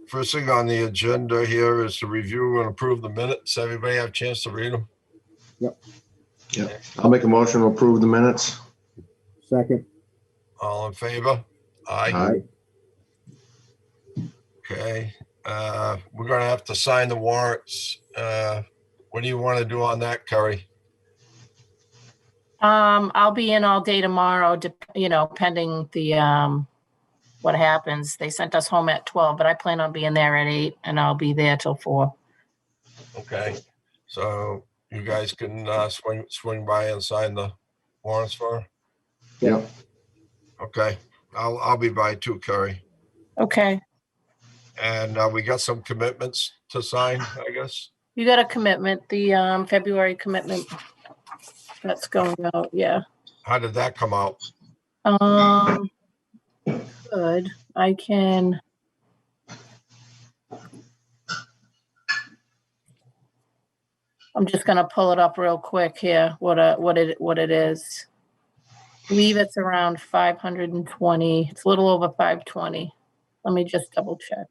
first thing on the agenda here is to review and approve the minutes. Everybody have a chance to read them? Yep. I'll make a motion to approve the minutes. Second. All in favor? Aye. Aye. Okay. We're gonna have to sign the warrants. What do you want to do on that, Curry? I'll be in all day tomorrow, pending the, what happens. They sent us home at 12, but I plan on being there at 8 and I'll be there till 4. Okay, so you guys can swing by and sign the warrants for her? Yep. Okay, I'll be by too, Curry. Okay. And we got some commitments to sign, I guess. You got a commitment, the February commitment that's going out. Yeah. How did that come out? Good. I can. I'm just gonna pull it up real quick here. What it is. I believe it's around 520. It's a little over 520. Let me just double check.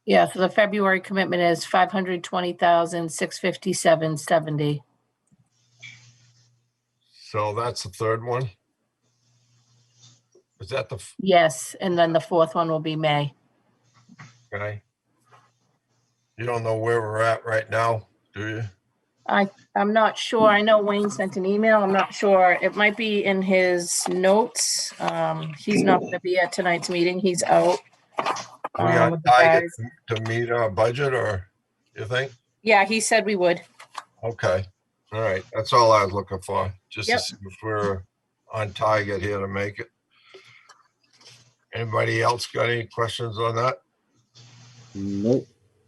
Yeah, so the February commitment is 520,657.70. So that's the third one? Is that the? Yes, and then the fourth one will be May. Okay. You don't know where we're at right now, do you? I'm not sure. I know Wayne sent an email. I'm not sure. It might be in his notes. He's not going to be at tonight's meeting. He's out. We got with the target guys. to meet our budget, or you think? Yeah, he said we would. Okay. All right. That's all I was looking for. Just Yep. to see if we're on target here to make it. Anybody else got any questions on that? Nope.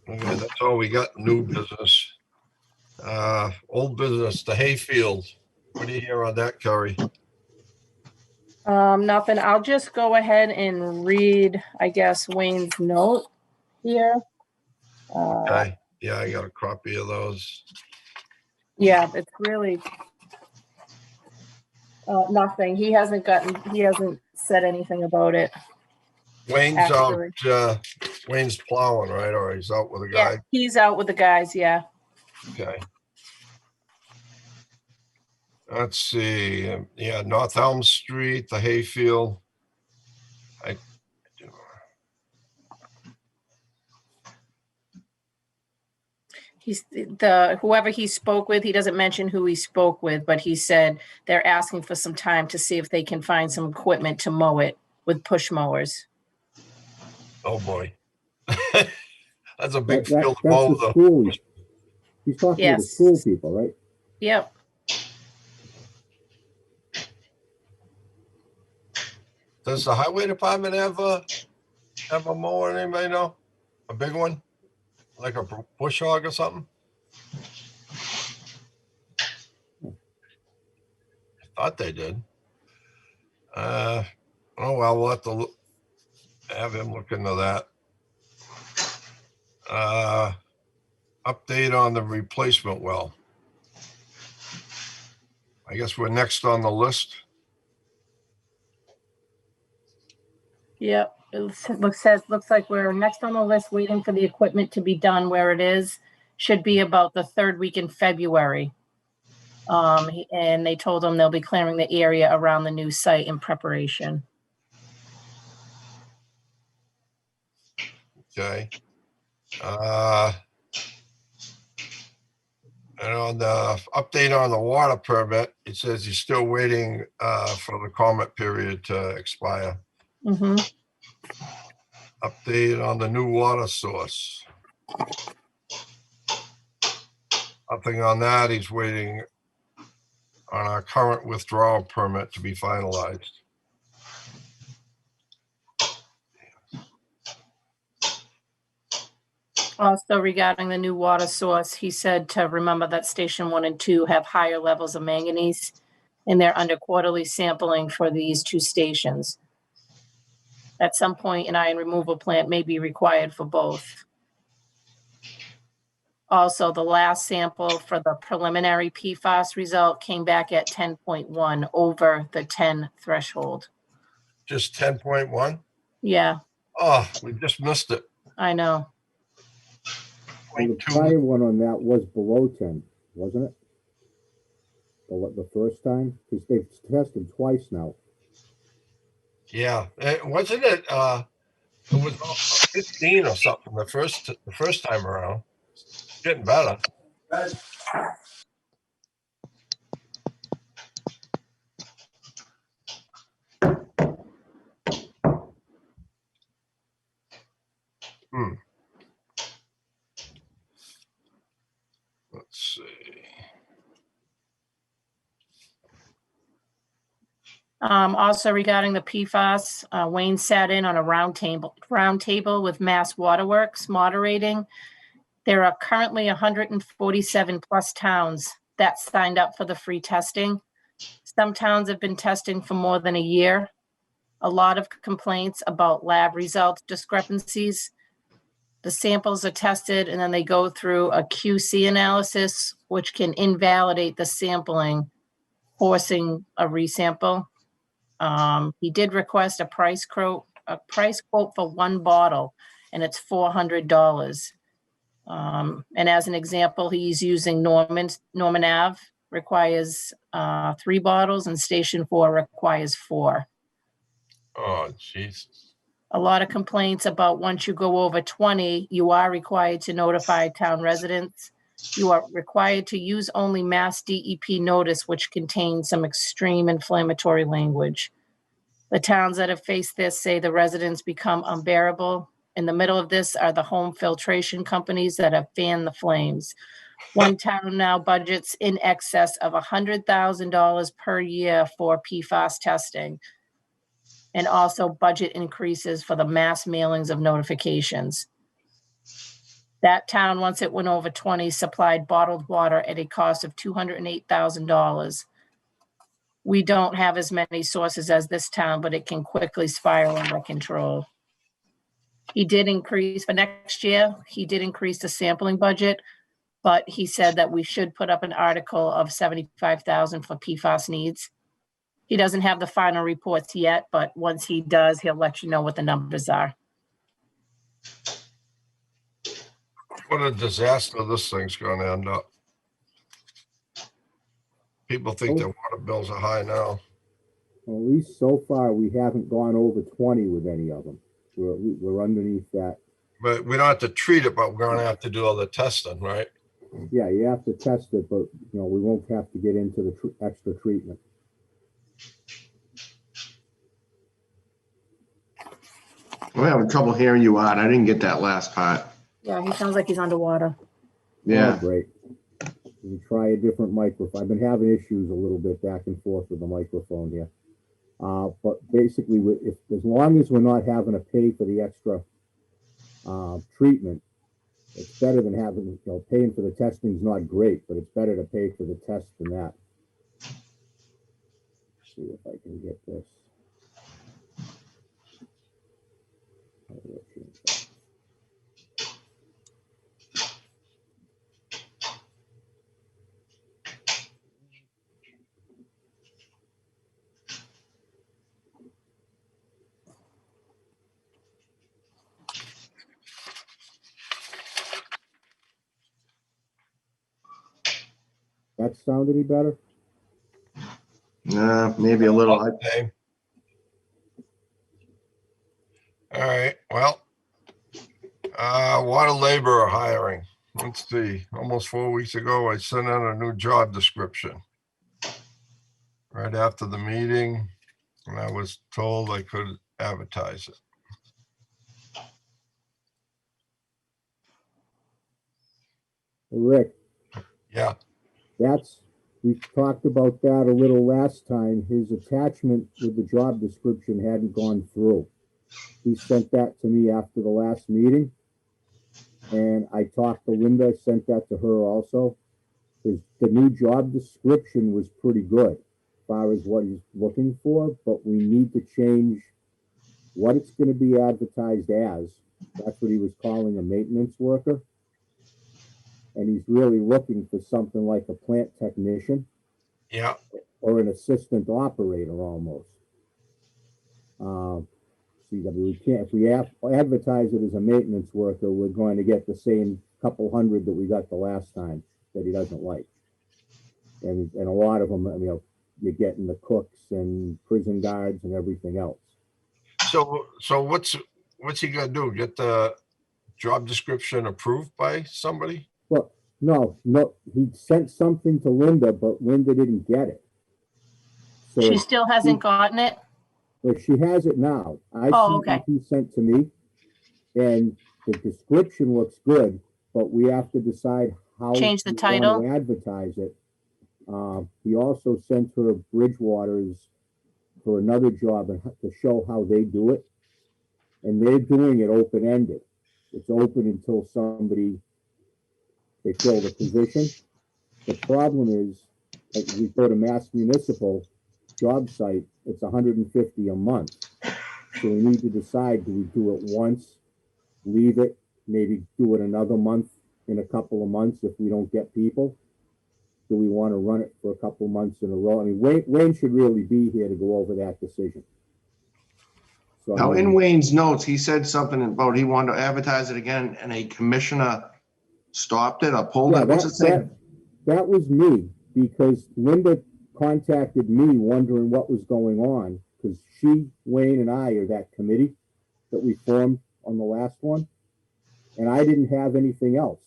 Okay, that's all we got. New business. Old business, the hayfield. What do you hear on that, Curry? Nothing. I'll just go ahead and read, I guess, Wayne's note here. Okay. Yeah, I got a copy of those. Yeah, it's really nothing. He hasn't said anything about it. Wayne's Actually. out. Wayne's plowing, right? Or he's out with a Yeah, guy. he's out with the guys. Yeah. Okay. Let's see. Yeah, North Elm Street, the hayfield. He's whoever he spoke with. He doesn't mention who he spoke with, but he said they're asking for some time to see if they can find some equipment to mow it with push mowers. Oh boy. That's a big That's field to the mow, though. school. He's talking to the Yes. school people, right? Yep. Does the highway department have a mower? Anybody know? A big one? Like a bush hog or something? I thought they did. Oh well, we'll have to have him look into that. Update on the replacement well. I guess we're next on the list. Yep. It looks like we're next on the list, waiting for the equipment to be done where it is. Should be about the third week in February. And they told them they'll be clearing the area around the new site in preparation. Okay. And on the update on the water permit, it says he's still waiting for the comment period to expire. Mm-hmm. Update on the new water source. Nothing on that. He's waiting on our current withdrawal permit to be finalized. Also, regarding the new water source, he said to remember that station 1 and 2 have higher levels of manganese, and they're under quarterly sampling for these 2 stations. At some point, an iron removal plant may be required for both. Also, the last sample for the preliminary PFAS result came back at 10.1 over the 10 threshold. Just 10.1? Yeah. Oh, we just missed it. I know. Well, the 0.2. prior one on that was below 10, wasn't it? The first time? Because they've tested twice now. Yeah, wasn't it? It was 15 or something the first time around. It's getting better. Let's see. Also regarding the PFAS, Wayne sat in on a roundtable with Mass Waterworks moderating. There are currently 147 plus towns that signed up for the free testing. Some towns have been testing for more than a year. A lot of complaints about lab result discrepancies. The samples are tested and then they go through a QC analysis, which can invalidate the sampling, forcing a resample. He did request a price quote for one bottle, and it's $400. And as an example, he's using Norman Ave, requires 3 bottles, and Station 4 requires 4. Oh, Jesus. A lot of complaints about once you go over 20, you are required to notify town residents. You are required to use only Mass DEP notice, which contains some extreme inflammatory language. The towns that have faced this say the residents become unbearable. In the middle of this are the home filtration companies that have fanned the flames. One town now budgets in excess of $100,000 per year for PFAS testing, and also budget increases for the mass mailings of notifications. That town, once it went over 20, supplied bottled water at a cost of $208,000. We don't have as many sources as this town, but it can quickly spiral out of control. He did increase for next year. He did increase the sampling budget, but he said that we should put up an article of $75,000 for PFAS needs. He doesn't have the final reports yet, but once he does, he'll let you know what the numbers are. What a disaster this thing's going to end up. People think their water bills are high now. Well, at least so far, we haven't gone over 20 with any of them. We're underneath that. But we don't have to treat it, but we're going to have to do all the testing, right? Yeah, you have to test it, but we won't have to get into the extra treatment. I'm having trouble hearing you, Art. I didn't get that last part. Yeah, he sounds like he's underwater. Yeah. Oh, great. We try a different microphone. I've been having issues a little bit back and forth with the microphone here. But basically, as long as we're not having to pay for the extra treatment, it's better than having, paying for the testing is not great, but it's better to pay for the test than that. Let's see if I can get this. That sound any better? Maybe a little. Okay. All right. Well, water laborer hiring. Let's see. Almost 4 weeks ago, I sent out a new job description right after the meeting, and I was told I could advertise it. Rick. Yeah. We talked about that a little last time. His attachment with the job description hadn't gone through. He sent that to me after the last meeting. And I talked to Linda, sent that to her also. The new job description was pretty good as far as what he's looking for, but we need to change what it's going to be advertised as. That's what he was calling a maintenance worker. And he's really looking for something like a plant technician. Yeah. Or an assistant operator almost. see, I mean, we can't, if we advertise it as a maintenance worker, we're going to get the same couple hundred that we got the last time that he doesn't like. And a lot of them, you know, you're getting the cooks and prison guards and everything else. So what's he gonna do? Get the job description approved by somebody? Well, no, he sent something to Linda, but Linda didn't get it. So She still hasn't gotten it? But she has it now. I Oh, see okay. what he sent to me, and the description looks good, but we have to decide how Change the we want title? to advertise it. He also sent her Bridgewater's for another job and to show how they do it, and they're doing it open-ended. It's open until they fill the position. The problem is, like, we go to Mass Municipal job site, it's $150 a month. So we need to decide, do we do it once, leave it, maybe do it another month in a couple of months if we don't get people? Do we want to run it for a couple of months in a row? I mean, Wayne should really be here to go over that decision. So, Now, in Wayne's notes, he said something about he wanted to advertise it again and a commissioner stopped it or pulled yeah, it. What's it say? that was me, because Linda contacted me wondering what was going on, because Wayne and I are that committee that we formed on the last one, and I didn't have anything else.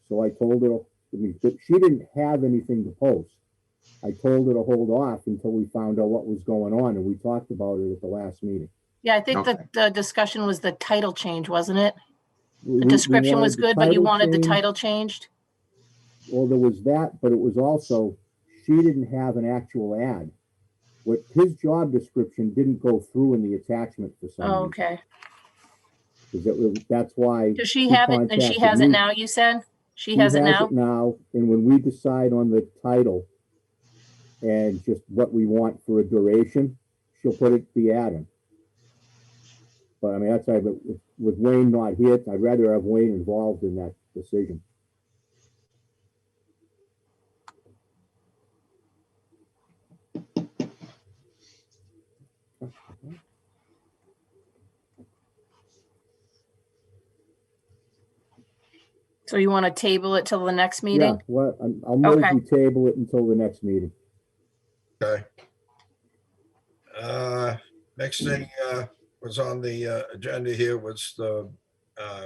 So I told her, she didn't have anything to post. I told her to hold off until we found out what was going on, and we talked about it at the last meeting. Yeah, I think Okay. the discussion was the title change, wasn't it? We The description was wanted the good, but you title wanted the changed. title changed? Well, there was that, but it was also, she didn't have an actual ad. What his job description didn't go through in the attachment for some Oh, reason. okay. That's why. Does she have it, and she has it now, you said? She has it now? And when we decide on the title and just what we want for a duration, she'll put the ad in. But I mean, that's right. But with Wayne not here, I'd rather have Wayne involved in that decision. So you want to table it till the next Yeah, meeting? well, I'll move Okay. we table it until the next meeting. Okay. Next thing was on the agenda here was the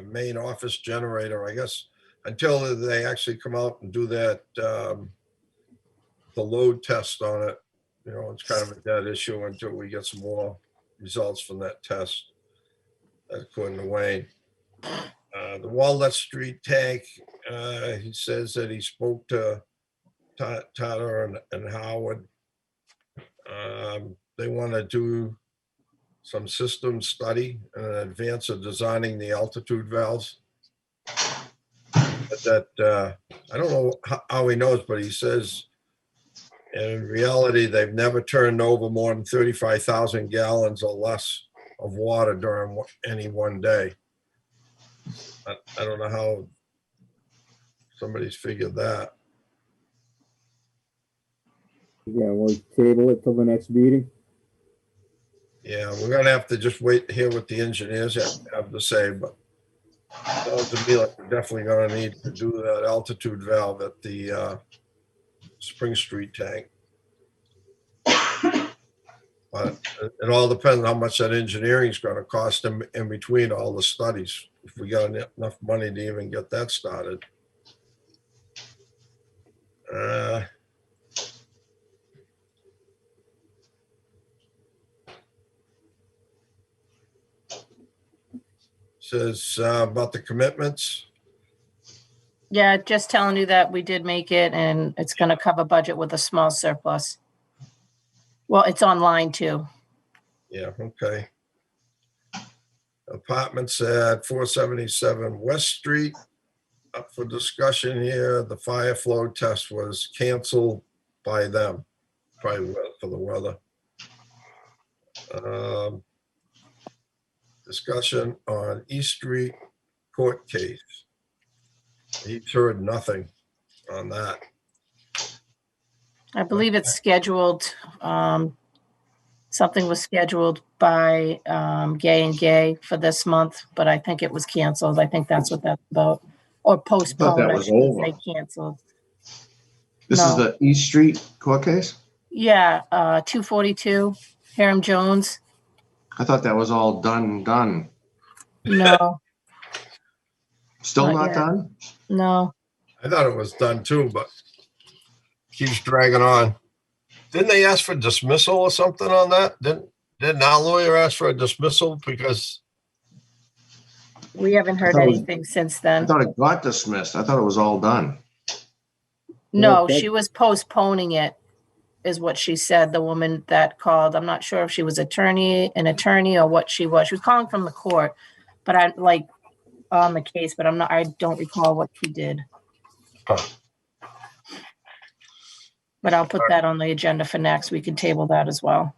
main office generator, I guess, until they actually come out and do that, the load test on it. You know, it's kind of a dead issue until we get some more results from that test, according to Wayne. The Walnut Street tank, he says that he spoke to Tyler and Howard. They want to do some system study in advance of designing the altitude valves. But that, I don't know how he knows, but he says in reality, they've never turned over more than 35,000 gallons or less of water during any one day. I don't know how somebody's figured that. Yeah, we'll table it till the next meeting. Yeah, we're gonna have to just wait to hear what the engineers have to say, but it sounds to me like we're definitely gonna need to do that altitude valve at the Spring Street tank. But it all depends on how much that engineering is gonna cost them in between all the studies, if we got enough money to even get that started. Says about the commitments. Yeah, just telling you that we did make it, and it's going to cover budget with a small surplus. Well, it's online too. Yeah, okay. Apartments at 477 West Street, up for discussion here. The fire flow test was canceled by them, probably for the weather. Discussion on East Street court case. He's heard nothing on that. I believe it's scheduled Something was scheduled by Gay and Gay for this month, but I think it was canceled. I think that's what that's about. Or postponed, I was shouldn't over. say canceled. This is No. the East Street court case? Yeah, 242, Hiram Jones. I thought that was all done. No, Still Not not yet. done? no. I thought it was done too, but keeps dragging on. Didn't they ask for dismissal or something on that? Didn't our lawyer ask for a dismissal because We haven't heard thought it was- anything since I then. thought it got dismissed. I thought it was all done. No, Okay. she was postponing it, is what she said, the woman that called. I'm not sure if she was an attorney or what she was. She was calling from the court, but I like on the case, but I don't recall what she did. Huh. But I'll put that on the agenda for next. We can table that as well.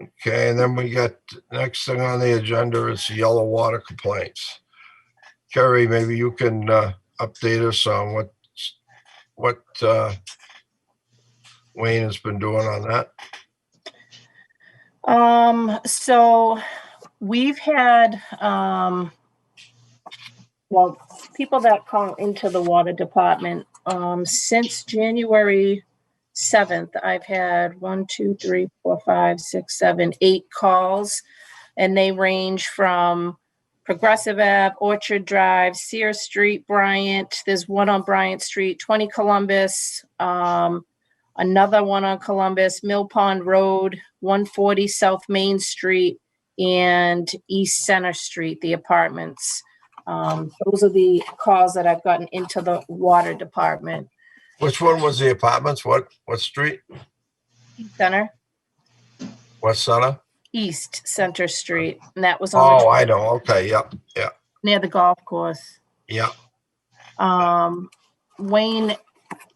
Okay, and then we got next thing on the agenda is yellow water complaints. Kerry, maybe you can update us on what Wayne has been doing on that. So we've had well, people that call into the water department, since January 7th, I've had 1, 2, 3, 4, 5, 6, 7, 8 calls, and they range from Progressive Ave, Orchard Drive, Sears Street, Bryant. There's one on Bryant Street, 20 Columbus, another one on Columbus, Mill Pond Road, 140 South Main Street, and East Center Street, the apartments. Those are the calls that I've gotten into the water department. Which one was the apartments? What street? East Center, What center? East Center Street, and that was on Oh, I know. Okay, yep. near the golf course. Yep. Wayne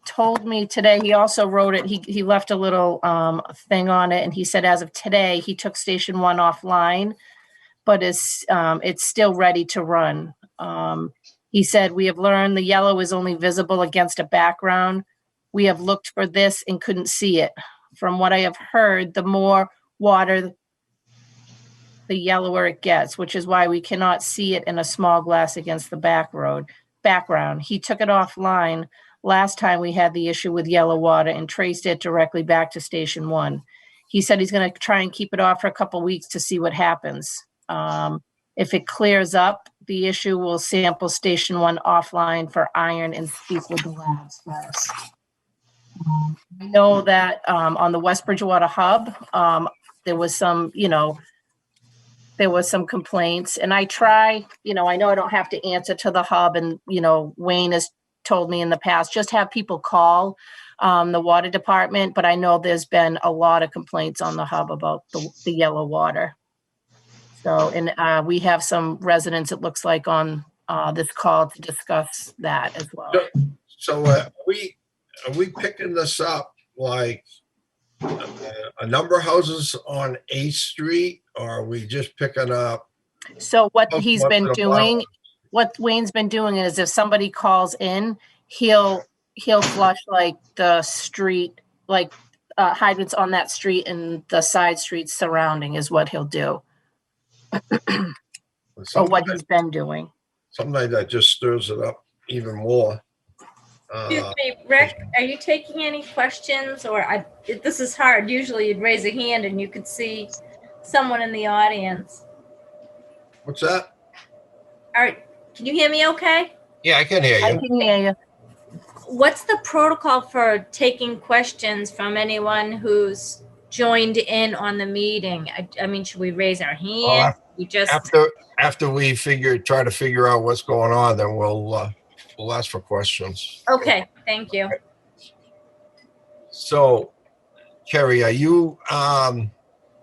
told me today, he also wrote it, he left a little thing on it, and he said as of today, he took Station 1 offline, but it's still ready to run. He said, we have learned the yellow is only visible against a background. We have looked for this and couldn't see it. From what I have heard, the more water, the yellower it gets, which is why we cannot see it in a small glass against the background. He took it offline last time we had the issue with yellow water and traced it directly back to Station 1. He said he's going to try and keep it off for a couple weeks to see what happens. If it clears up the issue, we'll sample Station 1 offline for iron and speak with the labs first. I know that on the West Bridgewater hub, there was some, there was some complaints, and I try, I know I don't have to answer to the hub, and, Wayne has told me in the past, just have people call the water department, but I know there's been a lot of complaints on the hub about the yellow water. So, and we have some residents, it looks like, on this call to discuss that as well. So are we picking this up like a number of houses on 8th Street, or are we just picking up? So what he's What's been the doing, what Wayne's been doing is if somebody calls in, he'll flush like the street, like hydrants on that street and the side streets surrounding is what he'll do, or what he's been doing. Sometimes that just stirs it up even more. Excuse me, Rick, are you taking any questions, or this is hard. Usually you'd raise a hand and you could see someone in the audience. What's that? All right, can you hear me okay? Yeah, I can hear I you. can hear you. What's the protocol for taking questions from anyone who's joined in on the meeting? I mean, should we raise our hand? We just After we try to figure out what's going on, then we'll ask for questions. okay, thank you. So, Kerry, are you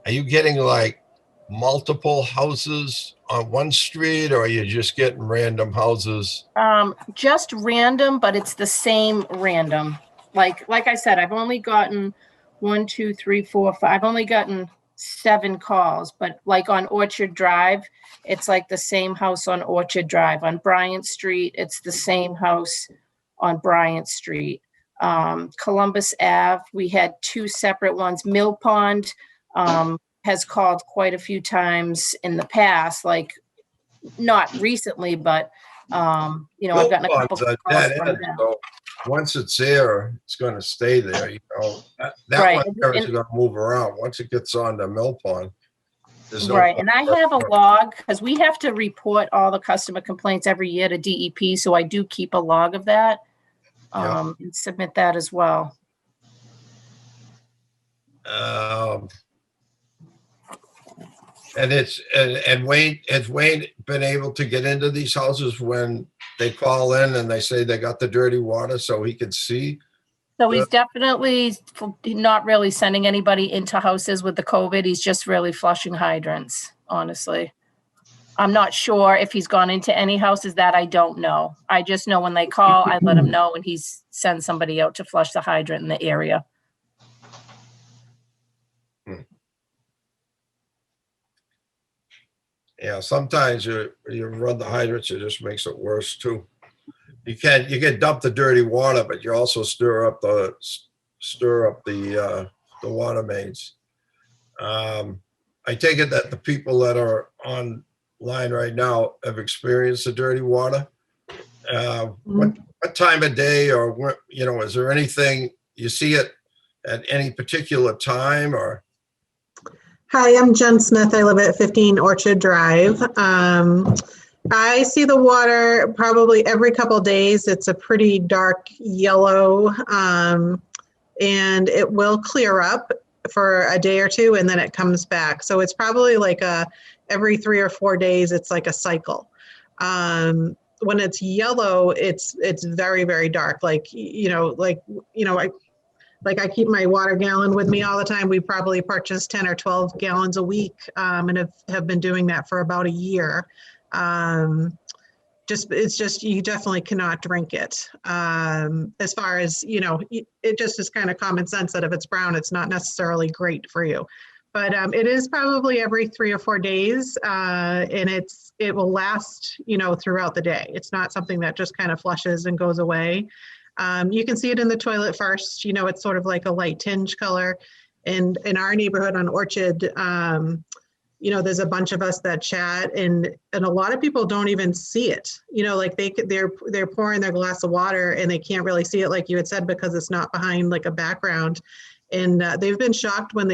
getting like multiple houses on one street, or are you just getting random houses? Just random, but it's the same random. Like I said, I've only gotten 1, 2, 3, 4, 5. I've only gotten 7 calls, but like on Orchard Drive, it's like the same house on Orchard Drive. On Bryant Street, it's the same house on Bryant Street. Columbus Ave, we had 2 separate ones. Mill Pond has called quite a few times in the past, like not recently, but I've gotten a couple Millpond's a calls dead from end, them. so once it's there, it's gonna stay there, you know. That Right, one there is and- gonna move around. Once it gets on the Mill Pond, there's no. Right, and I have a log, because we have to report all the customer complaints every year to DEP, so I do keep a log of that. Yeah. And submit that as well. And Wayne, has Wayne been able to get into these houses when they call in and they say they got the dirty water so he can see? So he's definitely not really sending anybody into houses with the COVID. He's just really flushing hydrants, honestly. I'm not sure if he's gone into any houses. That I don't know. I just know when they call, I let him know, and he sends somebody out to flush the hydrant in the area. Yeah, sometimes you run the hydrants, it just makes it worse too. You can dump the dirty water, but you also stir up the water mains. I take it that the people that are online right now have experienced the dirty water. What time of day, or what, is there anything you see it at any particular time, or? Hi, I'm Jen Smith. I live at 15 Orchard Drive. I see the water probably every couple days. It's a pretty dark yellow, and it will clear up for a day or two, and then it comes back. So it's probably like every 3 or 4 days. It's like a cycle. When it's yellow, it's very, very dark. I keep my water gallon with me all the time. We probably purchase 10 or 12 gallons a week, and have been doing that for about a year. It's just, you definitely cannot drink it. As far as, it just is kind of common sense that if it's brown, it's not necessarily great for you. But it is probably every 3 or 4 days, and it will last, throughout the day. It's not something that just kind of flushes and goes away. You can see it in the toilet first. It's sort of like a light tinge color. And in our neighborhood on Orchard, there's a bunch of us that chat, and a lot of people don't even see it. They're pouring their glass of water and they can't really see it, like you had said, because it's not behind like a background. And they've been shocked when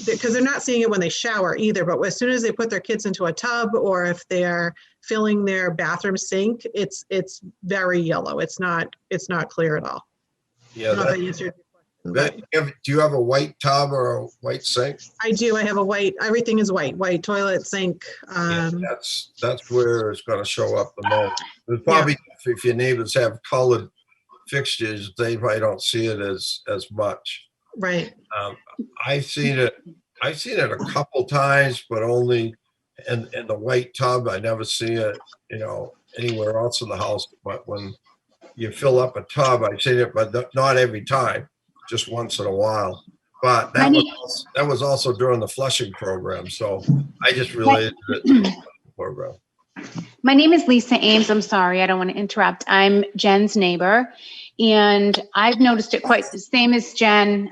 because they're not seeing it when they shower either, but as soon as they put their kids into a tub, or if they're filling their bathroom sink, it's very yellow. It's not clear at all. Yeah. Do you have a white tub or a white sink? I do. I have everything is white toilet, sink. That's where it's going to show up the most. There's probably, if your neighbors have colored fixtures, they probably don't see it as much. Right. I've seen it a couple times, but only in the white tub. I never see it, anywhere else in the house. But when you fill up a tub, I've seen it, but not every time, just once in a while. But that was also during the flushing program. So I just related it to the program. My name is Lisa Ames. I'm sorry, I don't want to interrupt. I'm Jen's neighbor, and I've noticed it quite the same as Jen,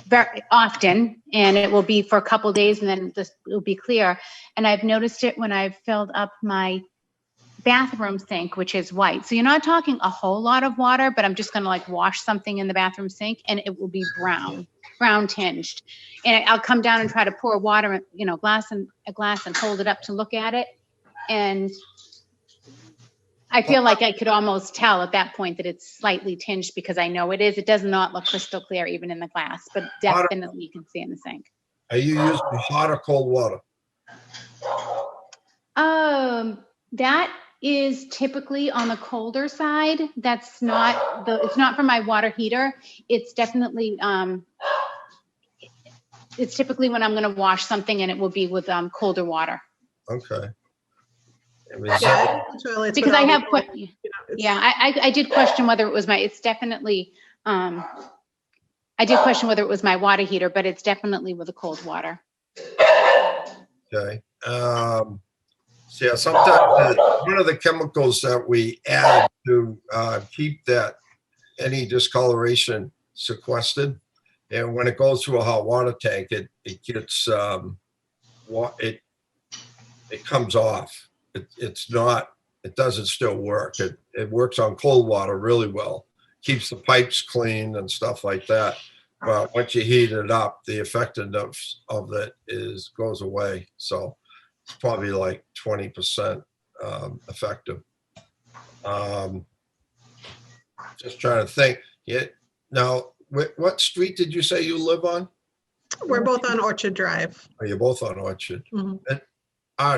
very often, and it will be for a couple days, and then this will be clear. And I've noticed it when I've filled up my bathroom sink, which is white. So you're not talking a whole lot of water, but I'm just going to wash something in the bathroom sink, and it will be brown tinged. And I'll come down and try to pour water, a glass and hold it up to look at it. And I feel like I could almost tell at that point that it's slightly tinged, because I know it is. It does not look crystal clear even in the glass, but definitely you can see in the sink. Are you using hot or cold water? That is typically on the colder side. It's not for my water heater. It's definitely, it's typically when I'm going to wash something, and it will be with colder water. Okay. Because I have, I did question whether it was it's definitely, I did question whether it was my water heater, but it's definitely with the cold water. Okay. So sometimes one of the chemicals that we add to keep that any discoloration sequestered. And when it goes through a hot water tank, it gets, it comes off. It's not, it doesn't still work. It works on cold water really well. Keeps the pipes clean and stuff like that. But once you heat it up, the effectiveness of it goes away. So it's probably like 20% effective. Just trying to think. Now, what street did you say you live on? We're both on Orchard Drive. Are you both on Orchard? Mhm.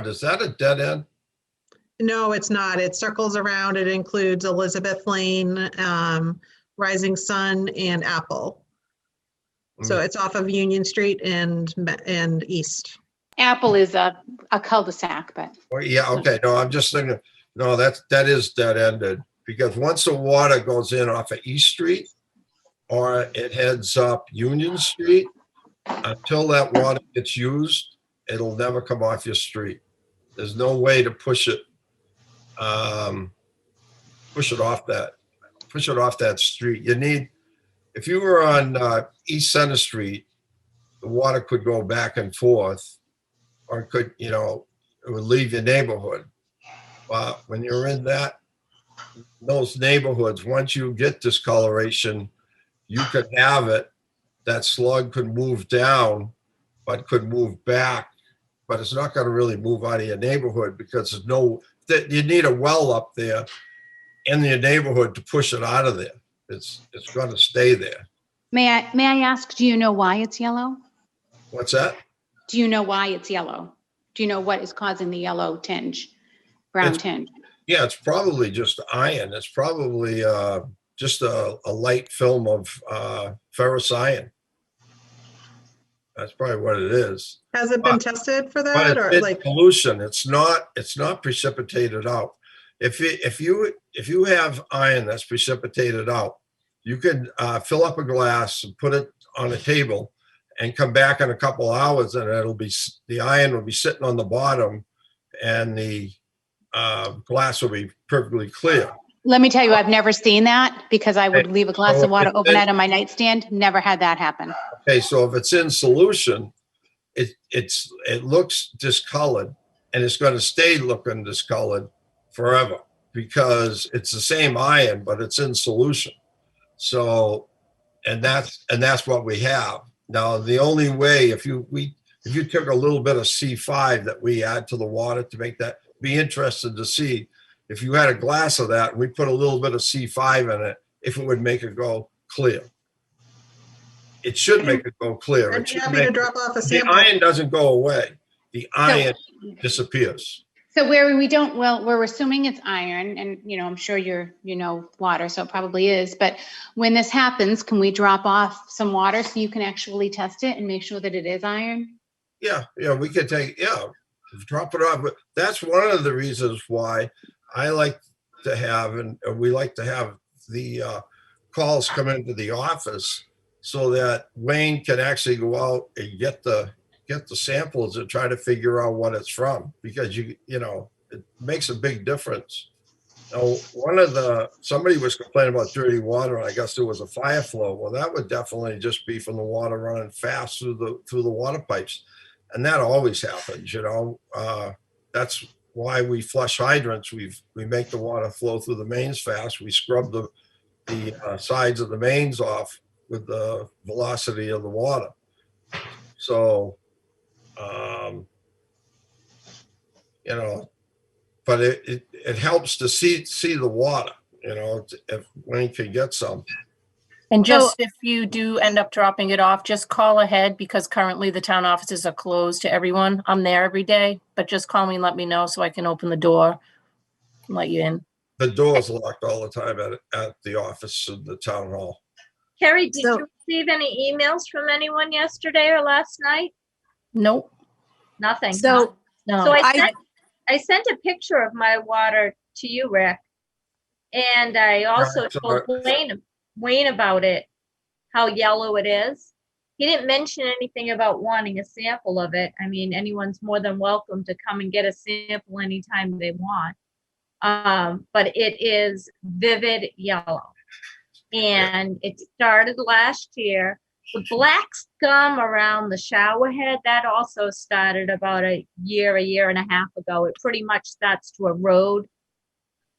Is that a dead end? No, it's not. It circles around. It includes Elizabeth Lane, Rising Sun, and Apple. So it's off of Union Street and East. Apple is a cul-de-sac, but Yeah, okay. No, I'm just thinking, no, that is dead ended, because once the water goes in off of East Street or it heads up Union Street, until that water gets used, it'll never come off your street. There's no way to push it off that street. You need, if you were on East Center Street, the water could go back and forth, or it could, it would leave your neighborhood. But when you're in those neighborhoods, once you get discoloration, you could have it. That slug could move down, but could move back. But it's not going to really move out of your neighborhood, because you need a well up there in your neighborhood to push it out of there. It's going to stay there. may I ask, do you know why it's yellow? What's that? Do you know why it's yellow? Do you know what is causing the yellow tinge, brown tinge? Yeah, it's probably just iron. It's probably just a light film of ferrous iron. That's probably what it is. Has it been tested for But that, it's or in like? pollution. It's not precipitated out. If you have iron that's precipitated out, you can fill up a glass and put it on a table and come back in a couple hours, and the iron will be sitting on the bottom, and the glass will be perfectly clear. Let me tell you, I've never seen that, because I would leave a glass of water overnight on my nightstand. Never had that happen. Okay, so if it's in solution, it looks discolored, and it's going to stay looking discolored forever, because it's the same iron, but it's in solution. So, and that's what we have now. The only way, if you took a little bit of C5 that we add to the water to make that, be interested to see if you had a glass of that and we put a little bit of C5 in it, if it would make it go clear. It should make it go clear. I'd be happy to drop off a The sample. iron doesn't go away. The iron disappears. So where we're assuming it's iron, and, I'm sure water, so it probably is. But when this happens, can we drop off some water so you can actually test it and make sure that it is iron? Yeah, we could drop it off. But that's one of the reasons why I like to have, and we like to have the calls come into the office, so that Wayne can actually go out and get the samples and try to figure out what it's from, because it makes a big difference. Now, somebody was complaining about dirty water, and I guess there was a fire flow. Well, that would definitely just be from the water running fast through the water pipes, and that always happens. That's why we flush hydrants. We make the water flow through the mains fast. We scrub the sides of the mains off with the velocity of the water. So, but it helps to see the water, if when you can get some. And just if you do end up dropping it off, just call ahead, because currently the town offices are closed to everyone. I'm there every day, but just call me and let me know so I can open the door and let you in. The door's locked all the time at the office of the town hall. Carrie, did you receive any emails from anyone yesterday or last night? Nope. Nothing. So, No. So I sent a picture of my water to you, Rick. And I also told Wayne about it, how yellow it is. He didn't mention anything about wanting a sample of it. I mean, anyone's more than welcome to come and get a sample anytime they want. But it is vivid yellow. And it started last year. The black scum around the shower head, that also started about a year and a half ago. It pretty much starts to erode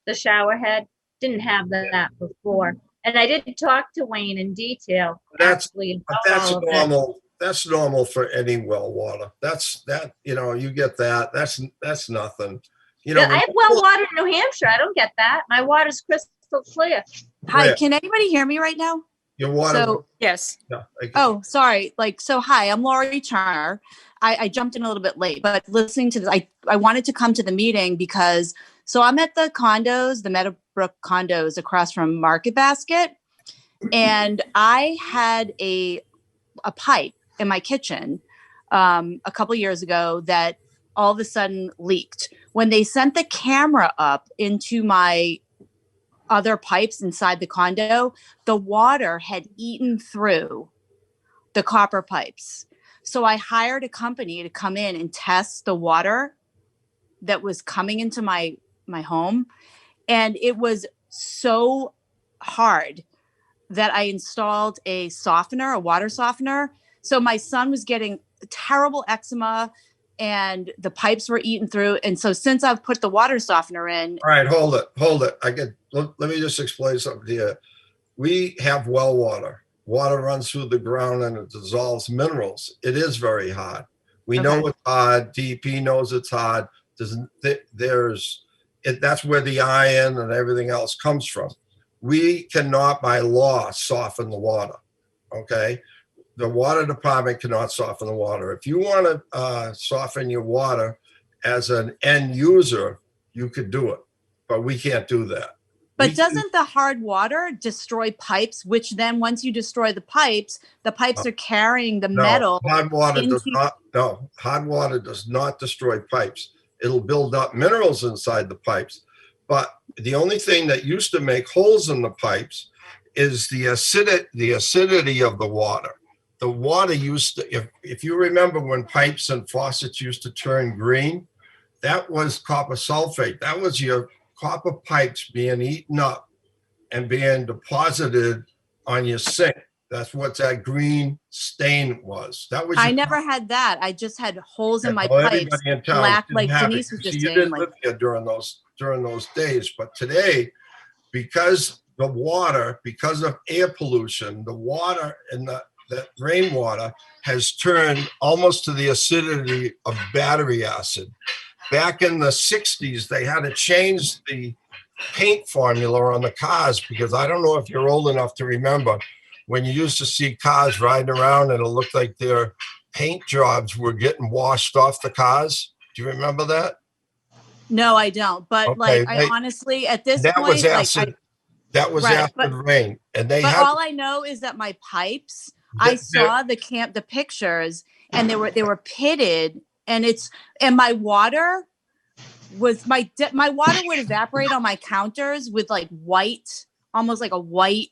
the shower head. Didn't have that before. And I did talk to Wayne in detail, actually, But about that's all of it. normal. That's normal for any well water. You get that. That's nothing. Yeah, I have well water in New Hampshire. I don't get that. My water's crystal clear. Hi, Where? can anybody hear me right now? Your water. So, Yes. Yeah, oh, sorry. Hi, I'm Lori Turner. I jumped in a little bit late, but listening to this, I wanted to come to the meeting because, so I'm at the condos, the Meadowbrook condos across from Market Basket. And I had a pipe in my kitchen a couple years ago that all of a sudden leaked. When they sent the camera up into my other pipes inside the condo, the water had eaten through the copper pipes. So I hired a company to come in and test the water that was coming into my home. And it was so hard that I installed a softener, a water softener. So my son was getting terrible eczema and the pipes were eaten through. And so since I've put the water softener in. All right, hold it. Let me just explain something to you. We have well water. Water runs through the ground and it dissolves minerals. It is very hard. We know it's hard. DEP knows it's hard. That's where the iron and everything else comes from. We cannot, by law, soften the water. Okay, the water department cannot soften the water. If you want to soften your water as an end user, you could do it, but we can't do that. But doesn't the hard water destroy pipes, which then once you destroy the pipes are carrying the metal? Hard water does not destroy pipes. It'll build up minerals inside the pipes. But the only thing that used to make holes in the pipes is the acidity of the water. The water used to, if you remember when pipes and faucets used to turn green, that was copper sulfate. That was your copper pipes being eaten up and being deposited on your sink. That's what that green stain was. That was. I never had that. I just had holes in my pipes, black, like Denise was just saying. You didn't live here during those days, but today, because the water, because of air pollution, the water and the rainwater has turned almost to the acidity of battery acid. Back in the 60s, they had to change the paint formula on the cars because I don't know if you're old enough to remember when you used to see cars riding around and it looked like their paint jobs were getting washed off the cars. Do you remember that? No, I don't. But I honestly, at this point, was acid. That was acid rain, and But all I know is that my pipes. I saw the pictures, and they were pitted, and my water was my water would evaporate on my counters with like white, almost like a white,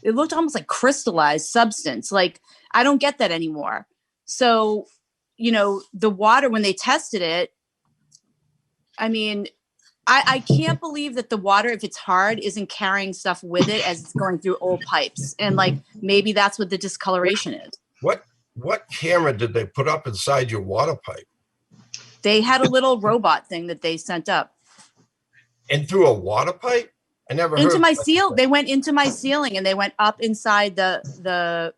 it looked almost like crystallized substance. Like I don't get that anymore. So, the water when they tested it, I mean, I can't believe that the water, if it's hard, isn't carrying stuff with it as it's going through old pipes. And maybe that's what the discoloration is. What camera did they put up inside your water pipe? They had a little robot thing that they sent up. And through a water pipe? I never heard. Into my ceiling. They went into my ceiling and they went up inside the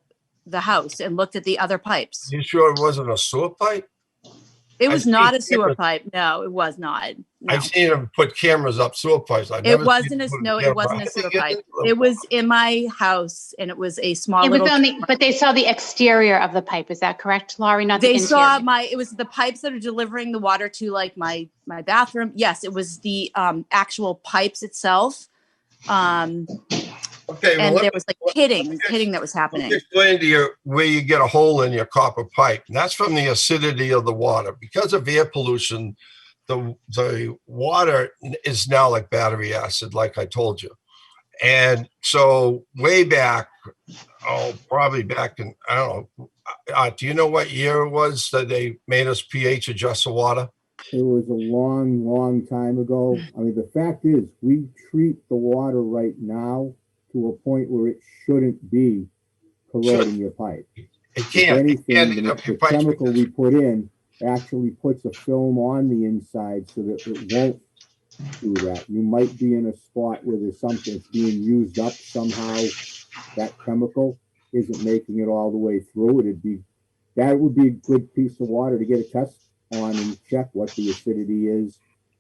house and looked at the other pipes. You sure it wasn't a sewer pipe? It was not a sewer pipe. No, it was not. No. I've seen them put cameras up sewer pipes. It wasn't a sewer pipe. It was in my house, and it was a small. It was but they saw the exterior of the pipe. Is that correct, Laurie? Not the interior. It was the pipes that are delivering the water to my bathroom. Yes, it was the actual pipes itself. Okay, and there was pitting that was happening. Let me explain to you where you get a hole in your copper pipe. And that's from the acidity of the water. Because of air pollution, the water is now like battery acid, like I told you. And so way back, probably back in, I don't know, do you know what year it was that they made us pH adjust the water? It was a long, long time ago. I mean, the fact is, we treat the water right now to a point where it shouldn't be corroding your pipe. It If can't anything, eat up the your pipes chemical because we put in actually puts a film on the inside so that it won't do that. You might be in a spot where there's something that's being used up somehow. That chemical isn't making it all the way through. That would be a good piece of water to get a test on and check what the acidity is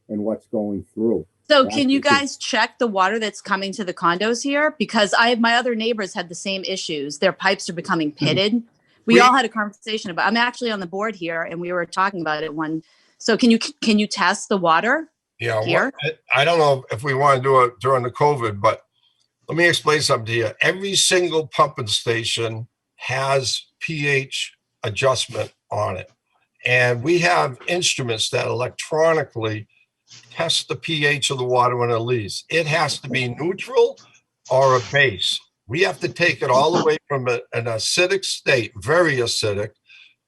and what's going through. So That's can you the key. guys check the water that's coming to the condos here? Because my other neighbors had the same issues. Their pipes are becoming pitted. We all had a conversation about, I'm actually on the board here and we were talking about it so can you test the water? Yeah, Here? I don't know if we want to do it during the COVID, but let me explain something to you. Every single pumping station has pH adjustment on it. And we have instruments that electronically test the pH of the water when it leaves. It has to be neutral or a base. We have to take it all the way from an acidic state, very acidic,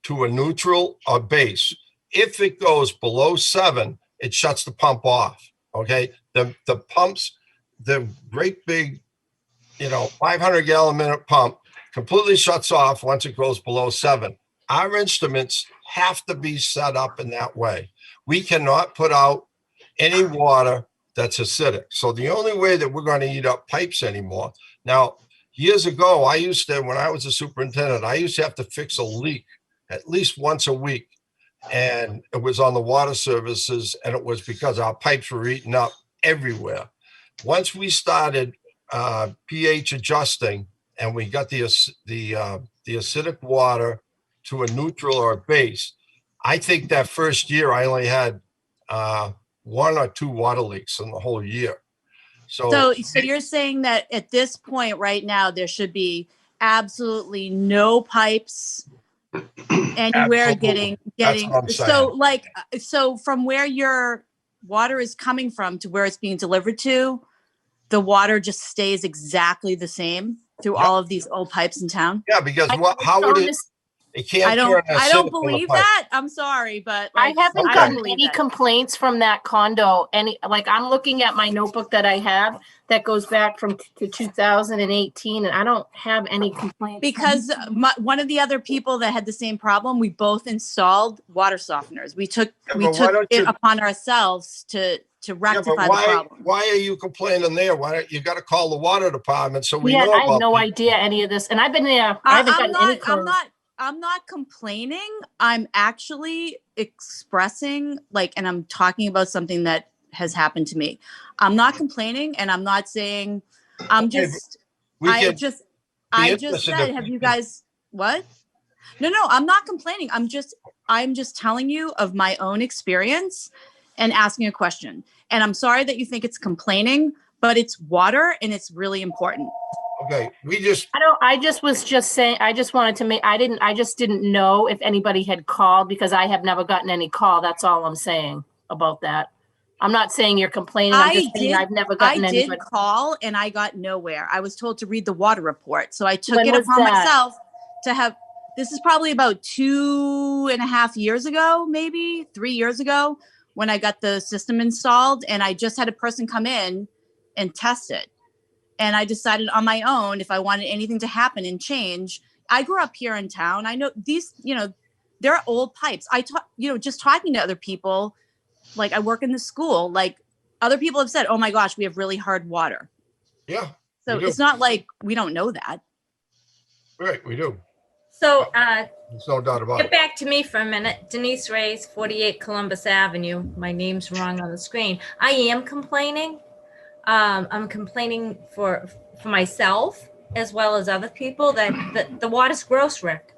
to a neutral or base. If it goes below 7, it shuts the pump off. Okay. The pumps, the great big, 500 gallon minute pump completely shuts off once it goes below 7. Our instruments have to be set up in that way. We cannot put out any water that's acidic. So the only way that we're going to eat up pipes anymore. Now, years ago, when I was a superintendent, I used to have to fix a leak at least once a week. And it was on the water services, and it was because our pipes were eaten up everywhere. Once we started pH adjusting and we got the acidic water to a neutral or a base, I think that first year I only had 1 or 2 water leaks in the whole year. So you're saying that at this point right now, there should be absolutely no pipes anywhere Absolutely. getting, That's what I'm saying. so from where your water is coming from to where it's being delivered to, the water just stays exactly the same through all of these old pipes in town? Yeah, because how would it? It can't turn I acidic don't in the believe pipe. that. I'm sorry, but I haven't Okay. gotten any complaints from that condo. I'm looking at my notebook that I have that goes back to 2018, and I don't have any complaints. Because one of the other people that had the same problem, we both installed water softeners. We took it upon ourselves to rectify the problem. Why are you complaining there? Why don't you got to call the water department so we know I about had no it? idea any of this, and I've been there. I haven't gotten any calls. I'm not complaining. I'm actually expressing and I'm talking about something that has happened to me. I'm not complaining, and I'm not saying. I just said, have you guys what? No, I'm not complaining. I'm just telling you of my own experience and asking a question. And I'm sorry that you think it's complaining, but it's water and it's really important. Okay, I just didn't know if anybody had called, because I have never gotten any call. That's all I'm saying about that. I'm not saying you're complaining. I'm just saying I've never gotten anybody. I did call and I got nowhere. I was told to read the water report. So I took it upon myself to have, this is probably about 2.5 years ago, maybe 3 years ago, when I got the system installed, and I just had a person come in and test it. And I decided on my own if I wanted anything to happen and change. I grew up here in town. I know these, they're old pipes. Just talking to other people, I work in the school, other people have said, oh my gosh, we have really hard water. Yeah. So it's not like we don't know that. Right, we do. So there's no doubt about it. Get back to me for a minute. Denise Reyes, 48 Columbus Avenue. My name's wrong on the screen. I am complaining. I'm complaining for myself as well as other people that the water's gross, Rick.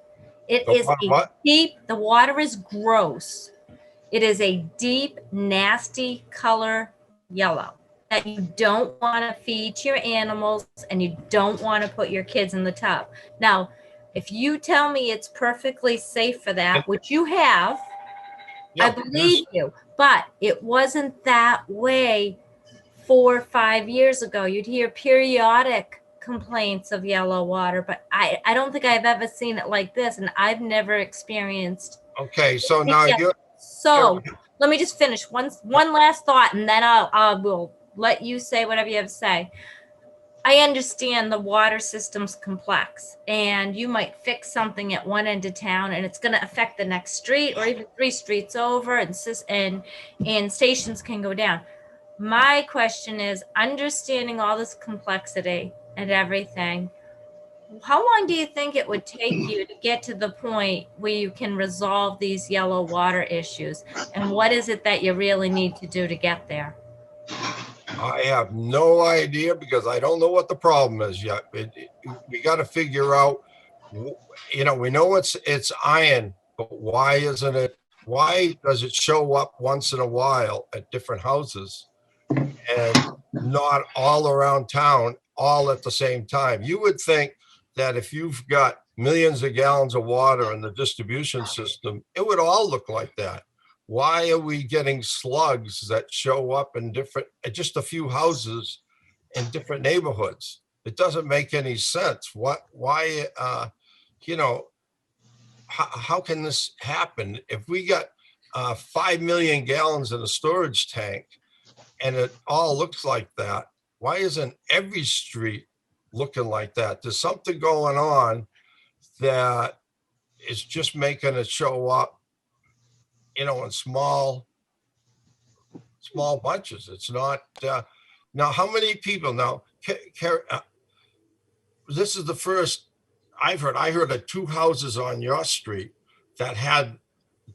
The water is gross. It is a deep, nasty color yellow that you don't want to feed to your animals, and you don't want to put your kids in the tub. Now, if you tell me it's perfectly safe for that, which you have, I believe you, but it wasn't that way 4 or 5 years ago. You'd hear periodic complaints of yellow water, but I don't think I've ever seen it like this, and I've never experienced. Okay, so now So let me just finish one last thought, and then I will let you say whatever you have to say. I understand the water system's complex, and you might fix something at one end of town, and it's going to affect the next street or even 3 streets over, and stations can go down. My question is, understanding all this complexity and everything, how long do you think it would take you to get to the point where you can resolve these yellow water issues? And what is it that you really need to do to get there? I have no idea because I don't know what the problem is yet. We got to figure out, we know it's iron, but why does it show up once in a while at different houses and not all around town, all at the same time? You would think that if you've got millions of gallons of water in the distribution system, it would all look like that. Why are we getting slugs that show up in just a few houses in different neighborhoods? It doesn't make any sense. Why, how can this happen? If we got 5 million gallons in a storage tank and it all looks like that, why isn't every street looking like that? There's something going on that is just making it show up, in small bunches. It's not, now how many people now, this is the first I heard of 2 houses on your street that had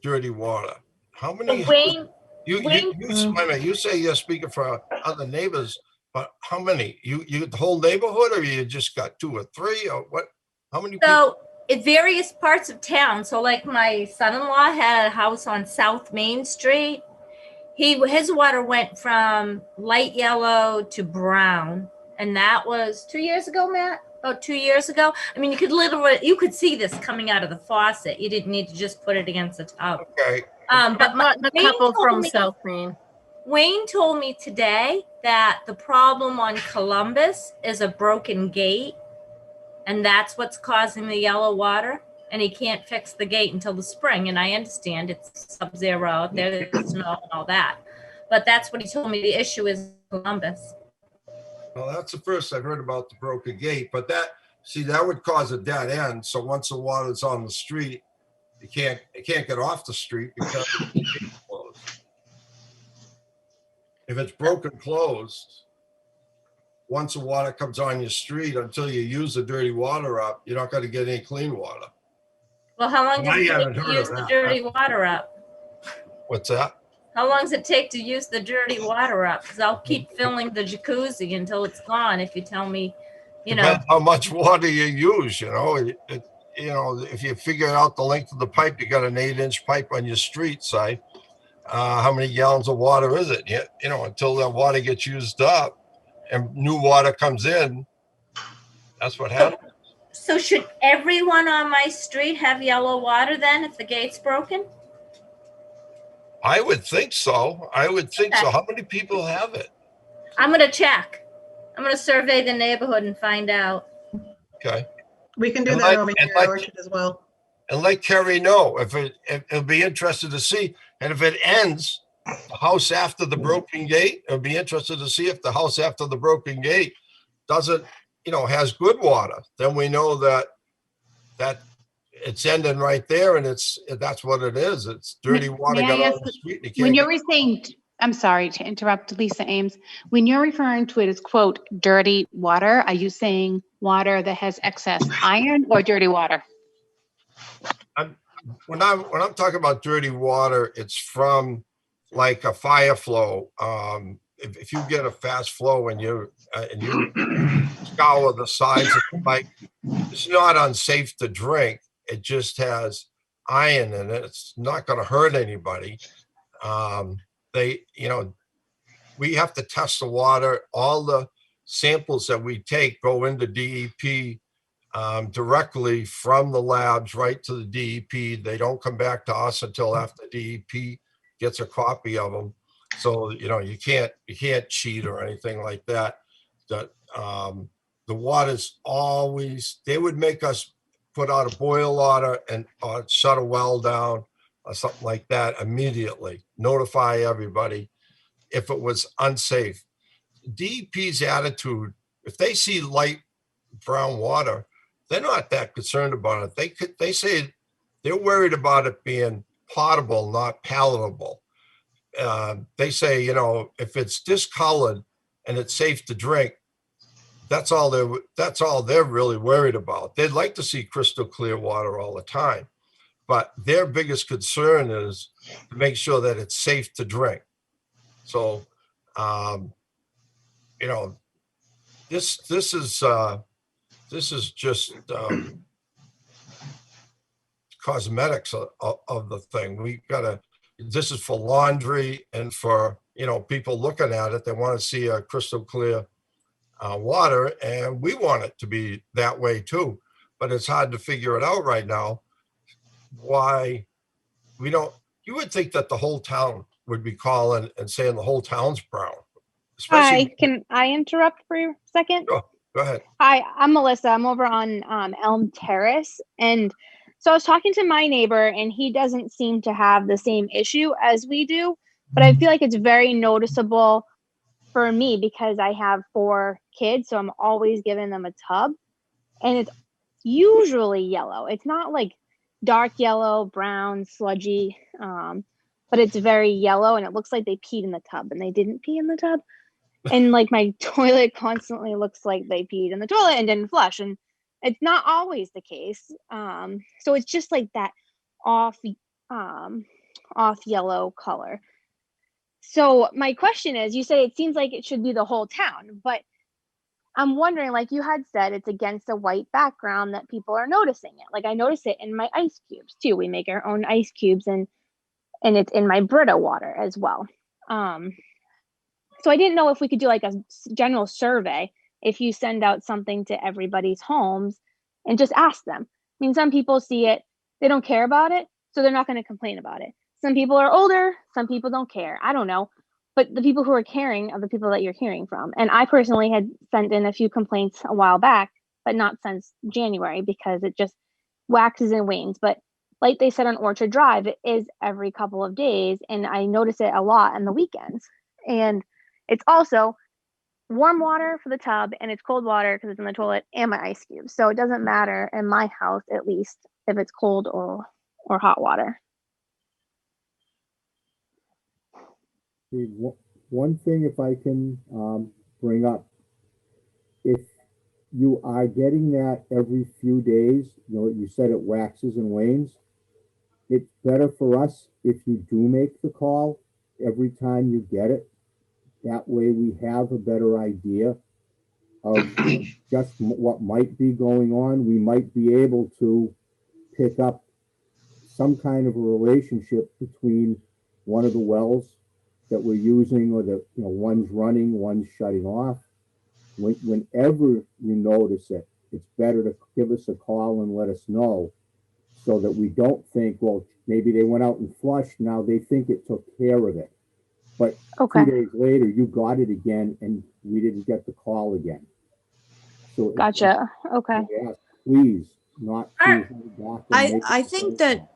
dirty water. How many? Wayne, You say you're speaking for other neighbors, but how many? You the whole neighborhood, or you just got 2 or 3, or what? How many people? so in various parts of town. So like my son-in-law had a house on South Main Street. His water went from light yellow to brown, and that was 2 years ago, Matt. About 2 years ago. I mean, you could see this coming out of the faucet. You didn't need to just put it against the tub. Okay. But The Wayne couple told from me- South Main. Wayne told me today that the problem on Columbus is a broken gate, and that's what's causing the yellow water. And he can't fix the gate until the spring. And I understand it's sub-zero, there's snow and all that. But that's what he told me. The issue is Columbus. Well, that's the first I've heard about the broken gate, but that would cause a dead end. So once the water's on the street, it can't get off the street because the gate's closed. If it's broken closed, once the water comes on your street, until you use the dirty water up, you're not going to get any clean water. Well, how long does I it haven't take to heard use of the that. dirty water up? What's that? How long does it take to use the dirty water up? Because I'll keep filling the jacuzzi until it's gone if you tell me, Depends how much water you use, if you figure out the length of the pipe, you got an 8-inch pipe on your street, say, how many gallons of water is it? Until that water gets used up and new water comes in, that's what happens. So should everyone on my street have yellow water then if the gate's broken? I would think so. How many people have it? I'm going to check. I'm going to survey the neighborhood and find out. Okay. We can do And that like- over and here, like- Orchard, as well. And let Kerry know if it'll be interested to see. And if it ends the house after the broken gate, it'll be interested to see if the house after the broken gate doesn't, has good water. Then we know that it's ending right there, and that's what it is. It's dirty water may I got ask on the street. And you When can't you're saying, I'm sorry to interrupt, Lisa Ames, when you're referring to it as quote, dirty water, are you saying water that has excess iron or dirty water? when I'm talking about dirty water, it's from like a fire flow. If you get a fast flow and you scour the sides of the pipe, it's not unsafe to drink. It just has iron in it. It's not going to hurt anybody. We have to test the water. All the samples that we take go into DEP directly from the labs right to the DEP. They don't come back to us until after DEP gets a copy of them. So you can't cheat or anything like that. The water's always, they would make us put out a boil order and shut a well down or something like that immediately. Notify everybody if it was unsafe. DEP's attitude, if they see light brown water, they're not that concerned about it. They say they're worried about it being potable, not palatable. They say, you know, if it's discolored and it's safe to drink, that's all they're really worried about. They'd like to see crystal clear water all the time, but their biggest concern is to make sure that it's safe to drink. So, you know, this is just cosmetics of the thing. This is for laundry and for, you know, people looking at it, they want to see a crystal clear water, and we want it to be that way too. But it's hard to figure it out right now. Why we don't, you would think that the whole town would be calling and saying the whole town's brown. Hi, can I interrupt for a second? Sure, go ahead. Hi, I'm Melissa. I'm over on Elm Terrace. And so I was talking to my neighbor, and he doesn't seem to have the same issue as we do. But I feel like it's very noticeable for me because I have 4 kids. So I'm always giving them a tub. And it's usually yellow. It's not like dark yellow, brown, sludgy. But it's very yellow, and it looks like they peed in the tub, and they didn't pee in the tub. And like my toilet constantly looks like they peed in the toilet and didn't flush. And it's not always the case. So it's just like that off yellow color. So my question is, you say it seems like it should be the whole town, but I'm wondering, like you had said, it's against a white background that people are noticing it. Like I notice it in my ice cubes too. We make our own ice cubes, and it's in my Brita water as well. So I didn't know if we could do like a general survey if you send out something to everybody's homes and just ask them. I mean, some people see it, they don't care about it, so they're not going to complain about it. Some people are older, some people don't care. I don't know. But the people who are caring are the people that you're hearing from. And I personally had sent in a few complaints a while back, but not since January because it just waxes and wanes. But like they said on Orchard Drive, it is every couple of days. And I notice it a lot on the weekends. And it's also warm water for the tub, and it's cold water because it's in the toilet and my ice cubes. So it doesn't matter in my house, at least, if it's cold or hot water. One thing, if I can bring up, if you are getting that every few days, you know, you said it waxes and wanes, it's better for us if you do make the call every time you get it. That way we have a better idea of just what might be going on. We might be able to pick up some kind of a relationship between one of the wells that we're using, or that, you know, one's running, one's shutting off. Whenever you notice it, it's better to give us a call and let us know, so that we don't think, well, maybe they went out and flushed, now they think it took care of it. But Okay. 2 days later, you got it again, and we didn't get the call again. So Gotcha. Okay. yeah, please, not to hold back and make I a think phone that call.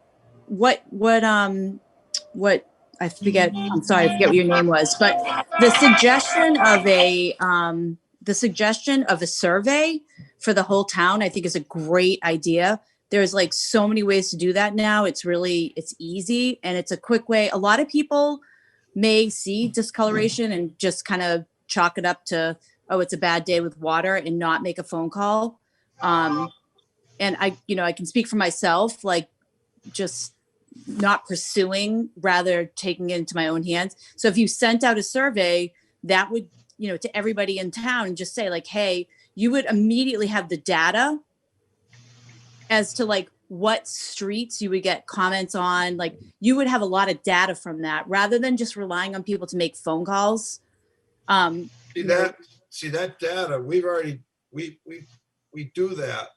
what I forget, I'm sorry, I forget what your name was, but the suggestion of a survey for the whole town, I think is a great idea. There's like so many ways to do that now. It's easy, and it's a quick way. A lot of people may see discoloration and just kind of chalk it up to, oh, it's a bad day with water, and not make a phone call. And I can speak for myself, like just not pursuing, rather taking it into my own hands. So if you sent out a survey, that would, to everybody in town, and just say like, hey, you would immediately have the data as to like what streets you would get comments on. Like you would have a lot of data from that, rather than just relying on people to make phone calls. See that data, we do that.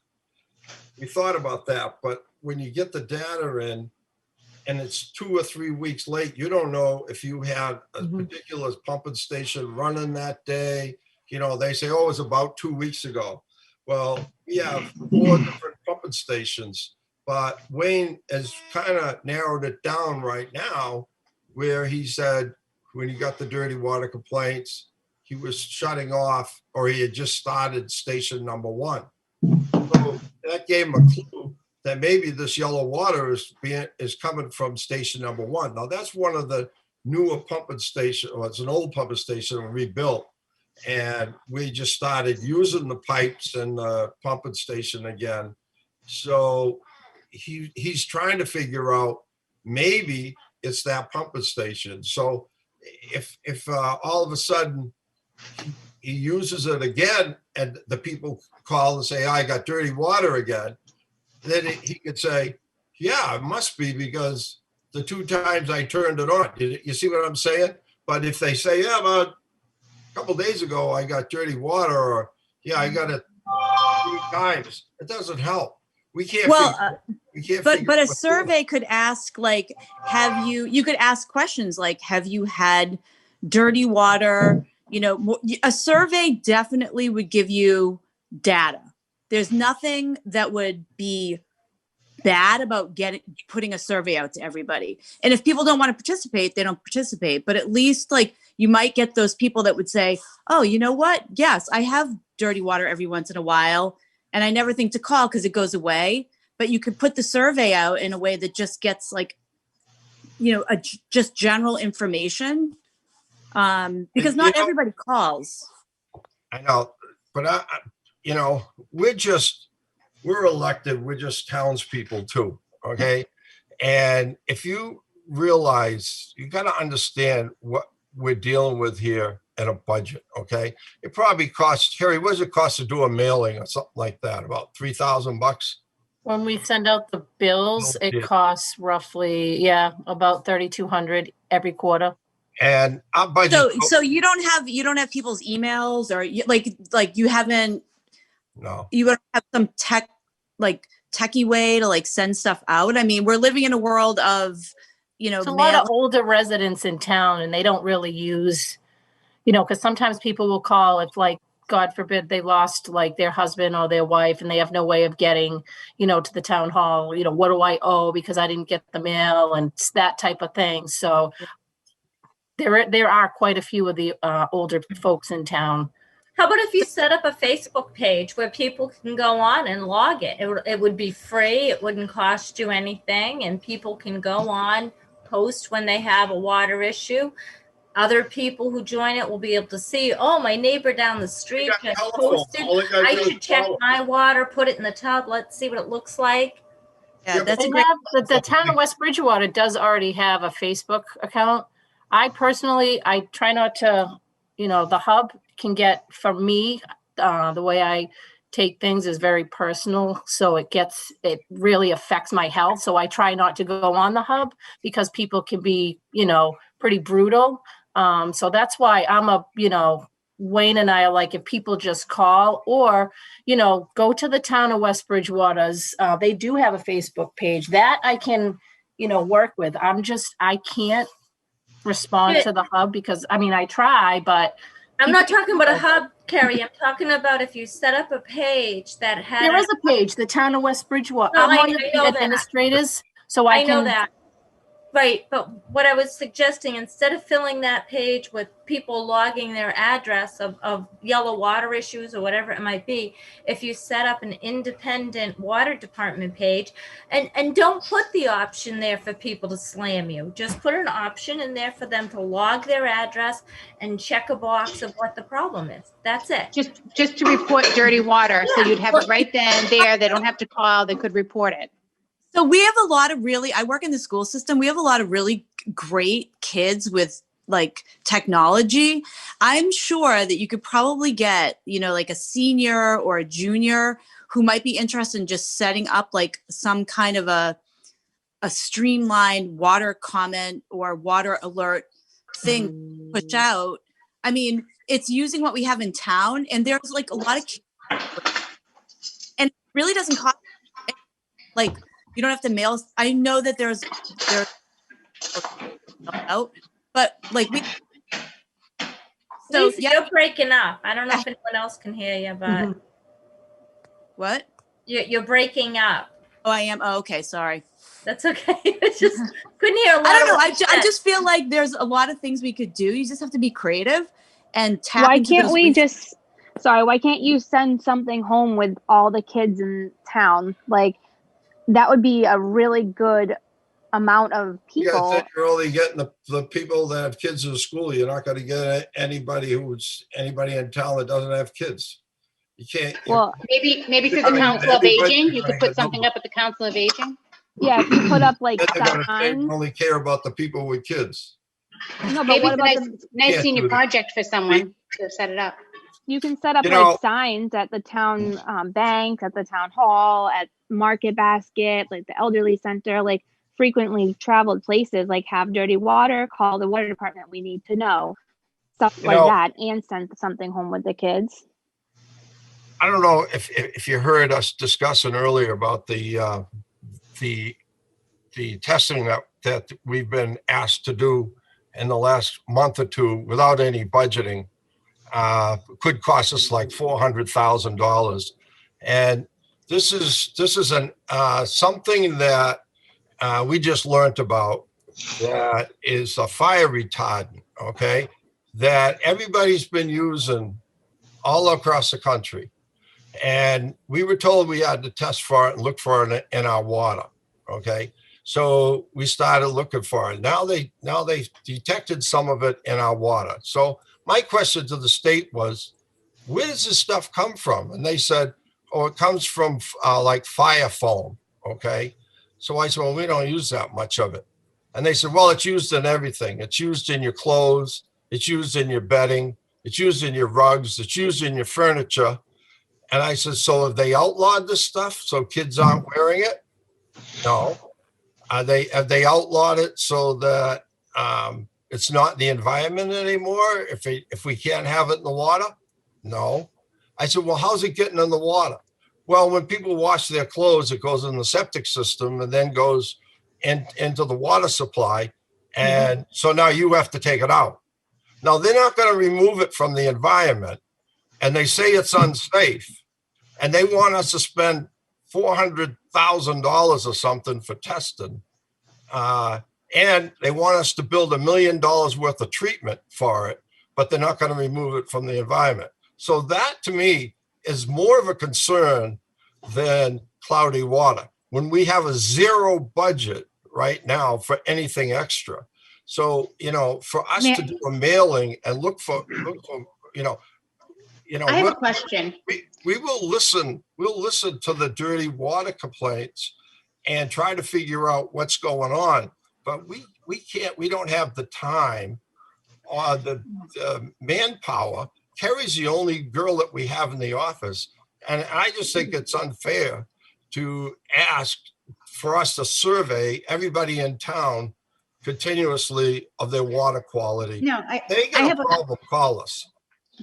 We thought about that, but when you get the data in and it's 2 or 3 weeks late, you don't know if you had a particular pumping station running that day. They say, oh, it was about 2 weeks ago. Well, we have 4 different pumping stations But Wayne has kind of narrowed it down right now, where he said when he got the dirty water complaints, he was shutting off, or he had just started station number 1. So that gave him a clue that maybe this yellow water is coming from station number 1. Now that's one of the newer pumping station, or it's an old pumping station rebuilt. And we just started using the pipes and the pumping station again. So he's trying to figure out, maybe it's that pumping station. So if all of a sudden he uses it again and the people call and say, I got dirty water again, then he could say, yeah, it must be because the 2 times I turned it on. You see what I'm saying? But if they say, yeah, about a couple days ago I got dirty water, or yeah, I got it 3 times, it doesn't help. We can't. Well, but a what survey could ask, like, you could ask questions like, have you had dirty water? You know, a survey definitely would give you data. There's nothing that would be bad about putting a survey out to everybody. And if people don't want to participate, they don't participate. But at least, like, you might get those people that would say, oh, you know what? Yes, I have dirty water every once in a while, and I never think to call because it goes away. But you could put the survey out in a way that just gets, like, you know, just general information, because not everybody calls. I know, but you know, we're elected. We're just townspeople too. Okay. And if you realize, you got to understand what we're dealing with here at a budget. Okay. It probably costs, Carrie, what does it cost to do a mailing or something like that? About $3,000? When we send out the bills, Yeah. it costs roughly, about 3,200 every quarter. And our budget. So you don't have people's emails, or like you haven't. No. You don't have some techie way to, like, send stuff out. I mean, we're living in a world of, you know, There's a lot of older residents in town, and they don't really use, you know, because sometimes people will call if, like, God forbid, they lost, like, their husband or their wife, and they have no way of getting, you know, to the town hall. You know, what do I owe because I didn't get the mail, and that type of thing. So there are quite a few of the older folks in town. How about if you set up a Facebook page where people can go on and log it? It would be free. It wouldn't cost you anything. And people can go on, post when they have a water issue. Other people who join it will be able to see, oh, my neighbor down the street just posted. I should check my water, put it in the tub. Let's see what it looks like. Yeah, that's a great. The town of West Bridgewater does already have a Facebook account. I try not to, you know, the hub can get, for me, the way I take things is very personal. So it really affects my health. So I try not to go on the hub because people can be, you know, pretty brutal. So that's why Wayne and I are like, if people just call or, you know, go to the town of West Bridgewater's, they do have a Facebook page that I can, you know, work with. I can't respond to the hub because, I mean, I try, but I'm not talking about a hub, Carrie. I'm talking about if you set up a page that had. There is a page, the town of West Bridgewater. No, I'm one of I the know that. administrators, so I know can. that. Right, but what I was suggesting, instead of filling that page with people logging their address of yellow water issues or whatever it might be, if you set up an independent water department page, and don't put the option there for people to slam you, just put an option in there for them to log their address and check a box of what the problem is. That's it. Just to report dirty water, so you'd have it right then there. They don't have to call. They could report it. So we have a lot of I work in the school system. We have a lot of really great kids with, like, technology. I'm sure that you could probably get, you know, like a senior or a junior who might be interested in just setting up, like, some kind of a streamlined water comment or water alert thing push out. I mean, it's using what we have in town, and there's, like, a lot of kids, and it really doesn't cost, like, you don't have to mail. I know that there's out, but, like, so Lisa, you're breaking up. I don't know if anyone else can hear you, but what? you're breaking up. I am. Oh, okay. Sorry. That's okay. It's just couldn't hear a lot. I don't know. of what I you said. just feel like there's a lot of things we could do. You just have to be creative and tap Why into can't those we resources. just, sorry, why can't you send something home with all the kids in town? Like, that would be a really good amount of Yeah, I people. think you're only getting the people that have kids in school. You're not going to get anybody in town that doesn't have kids. You can't. Well, Maybe through I the mean, Council of everybody's Aging, you could trying put to something number. up at the Council of Aging. yeah, if you put up like Then they're going to signs. only care about the people with kids. No, but Maybe what it's a about nice, the, nice Can't senior do that. project for someone to set it up. you can set up You like know- signs at the town bank, at the town hall, at Market Basket, like the elderly center, like frequently traveled places, like have dirty water, call the water department, we need to know. Stuff You like know- that, and send something home with the kids. I don't know if you heard us discussing earlier about the testing that we've been asked to do in the last month or two without any budgeting. Could cost us like $400,000, and this is something that we just learned about, that is a fire retardant. Okay, that everybody's been using all across the country, and we were told we had to test for it and look for it in our water. Okay, so we started looking for it. Now they detected some of it in our water. So my question to the state was, where does this stuff come from? And they said, oh, it comes from like fire foam. Okay. So I said, well, we don't use that much of it. And they said, well, it's used in everything. It's used in your clothes. It's used in your bedding. It's used in your rugs. It's used in your furniture. And I said, so have they outlawed this stuff so kids aren't wearing it? No. Have they outlawed it so that it's not in the environment anymore if we can't have it in the water? No. I said, well, how's it getting in the water? Well, when people wash their clothes, it goes in the septic system and then goes into the water supply. And so now you have to take it out. Now, they're not going to remove it from the environment. And they say it's unsafe. And they want us to spend $400,000 or something for testing. And they want us to build $1 million worth of treatment for it, but they're not going to remove it from the environment. So that to me is more of a concern than cloudy water, when we have a zero budget right now for anything extra. So, for us to do a mailing and look for, I have a question. we will listen. We'll listen to the dirty water complaints and try to figure out what's going on. But we can't. We don't have the time or the manpower. Carrie's the only girl that we have in the office, and I just think it's unfair to ask for us to survey everybody in town continuously of their water quality. No, They I got have a a- problem. Call us.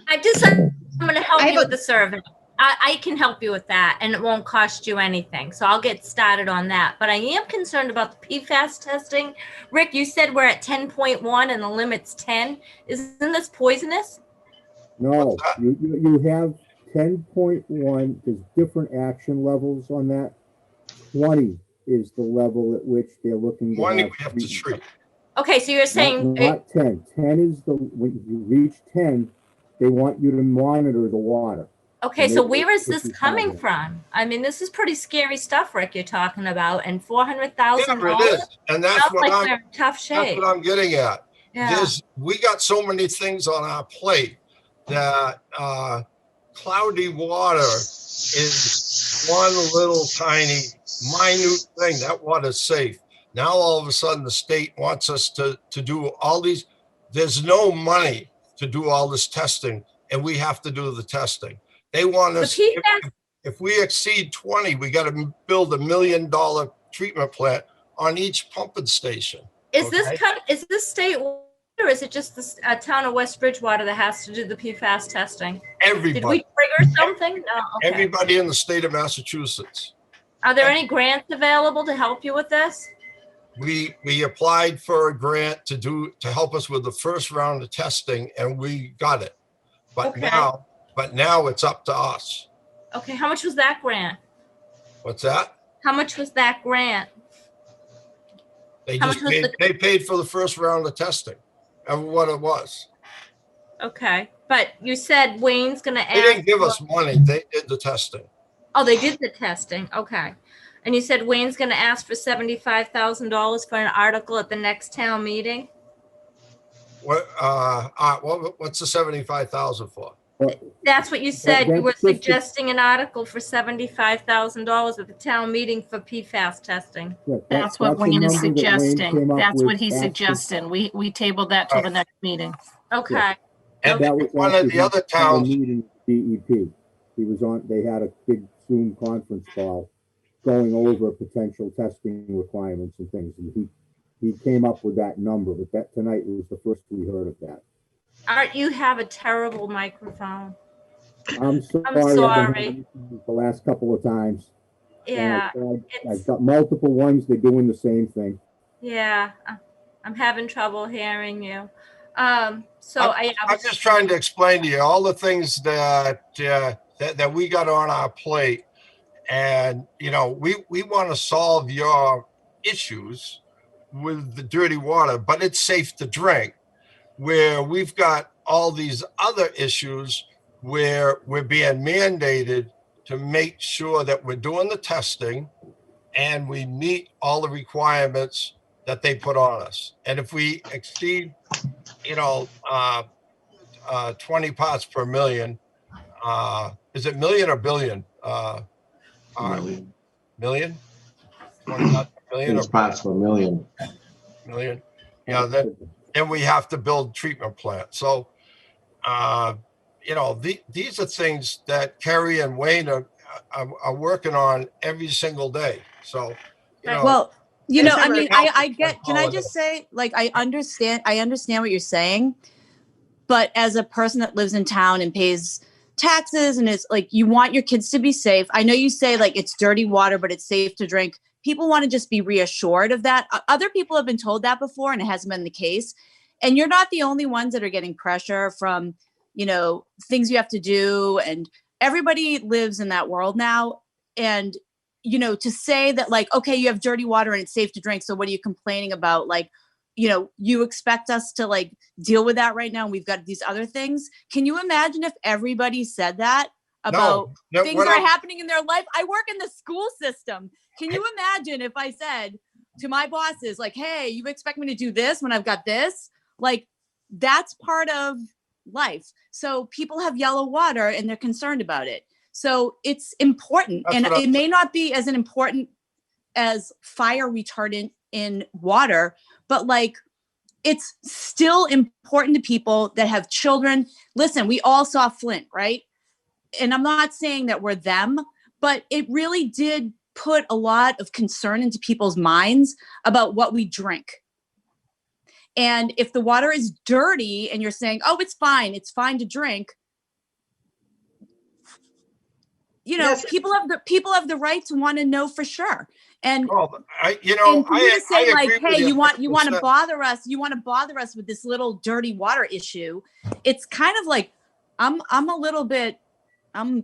I'm going to help I have you a- with the survey. I can help you with that, and it won't cost you anything. So I'll get started on that. But I am concerned about the PFAS testing. Rick, you said we're at 10.1 and the limit's 10. Isn't this poisonous? No, you have 10.1, there's different action levels on that. 20 is the level at which they're looking to 20 have we have to treat. Okay, so you're saying Not 10. 10 is when you reach 10, they want you to monitor the water. okay, And so they- where is this this is coming not it. from? I mean, this is pretty scary stuff, Rick, you're talking about, and Yeah, $400,000. it is, and that's Sounds what like I'm. we're in tough That's shape. what I'm getting at. Yeah. We got so many things on our plate that cloudy water is one little tiny minute thing. That water's safe. Now all of a sudden the state wants us to do all these. There's no money to do all this testing, and we have to do the testing. They want The us. PFAS, If we exceed 20, we got to build $1 million treatment plant on each pumping station. is okay. this state or is it just the town of West Bridgewater that has to do the PFAS testing? Did Everybody. we trigger something? No. Okay. Everybody in the state of Massachusetts. Are there any grants available to help you with this? We applied for a grant to help us with the first round of testing, and we got it. But Okay. now it's up to us. Okay, how much was that grant? What's that? How much was that grant? They How just much was paid, they paid for the first round of testing of what it was. Okay, but you said Wayne's gonna They ask didn't give for- us money. They did the testing. Oh, they did the testing. Okay. And you said Wayne's gonna ask for $75,000 for an article at the next town meeting? What's the 75,000 for? But That's what you said. You that's were just a- suggesting an article for $75,000 at the town meeting for PFAS testing. yeah, That's what a Wayne is number that Wayne suggesting. came up That's with what he's after- suggesting. We tabled that till the next meeting. Okay. And That was one after of the other he had a towns, meeting with DEP. He was on, they had a big Zoom conference call going over potential testing requirements and things. And he came up with that number, but that tonight was the first we heard of that. Art, you have a terrible microphone. I'm sorry. I'm I've been sorry. having issues the last couple of times. Yeah, I've got multiple ones. They're doing the same thing. yeah. I'm having trouble hearing you. So I'm just trying to explain to you all the things that we got on our plate. And, we want to solve your issues with the dirty water, but it's safe to drink. Where we've got all these other issues where we're being mandated to make sure that we're doing the testing and we meet all the requirements that they put on us. And if we exceed, 20 parts per million, is it million or billion? Million. Million? 20 parts per million It's or parts per million. million? Yeah, then we have to build treatment plants. So, these are things that Kerry and Wayne are working on every single day. So, Well, It's I mean, very I get, helpful can I just say, like, I understand what you're saying, but as a person that lives in town and pays taxes and is like, you want your kids to be safe. I know you say like it's dirty water, but it's safe to drink. People want to just be reassured of that. Other people have been told that before and it hasn't been the case. And you're not the only ones that are getting pressure from, things you have to do. And everybody lives in that world now. And, to say that like, okay, you have dirty water and it's safe to drink. So what are you complaining about? Like, you expect us to like deal with that right now. And we've got these other things. Can you imagine if everybody said that about things that are happening in their life? I work in the school system. Can you imagine if I said to my bosses, like, hey, you expect me to do this when I've got this? Like, that's part of life. So people have yellow water and they're concerned about it. So it's important. And it may not be as important as fire retardant in water, but like, it's still important to people that have children. Listen, we all saw Flint, right? And I'm not saying that we're them, but it really did put a lot of concern into people's minds about what we drink. And if the water is dirty and you're saying, oh, it's fine to drink, Yes. people have the right to want to know for sure. And I say like, agree with hey, you want to 100%. bother us with this little dirty water issue. It's kind of like, I'm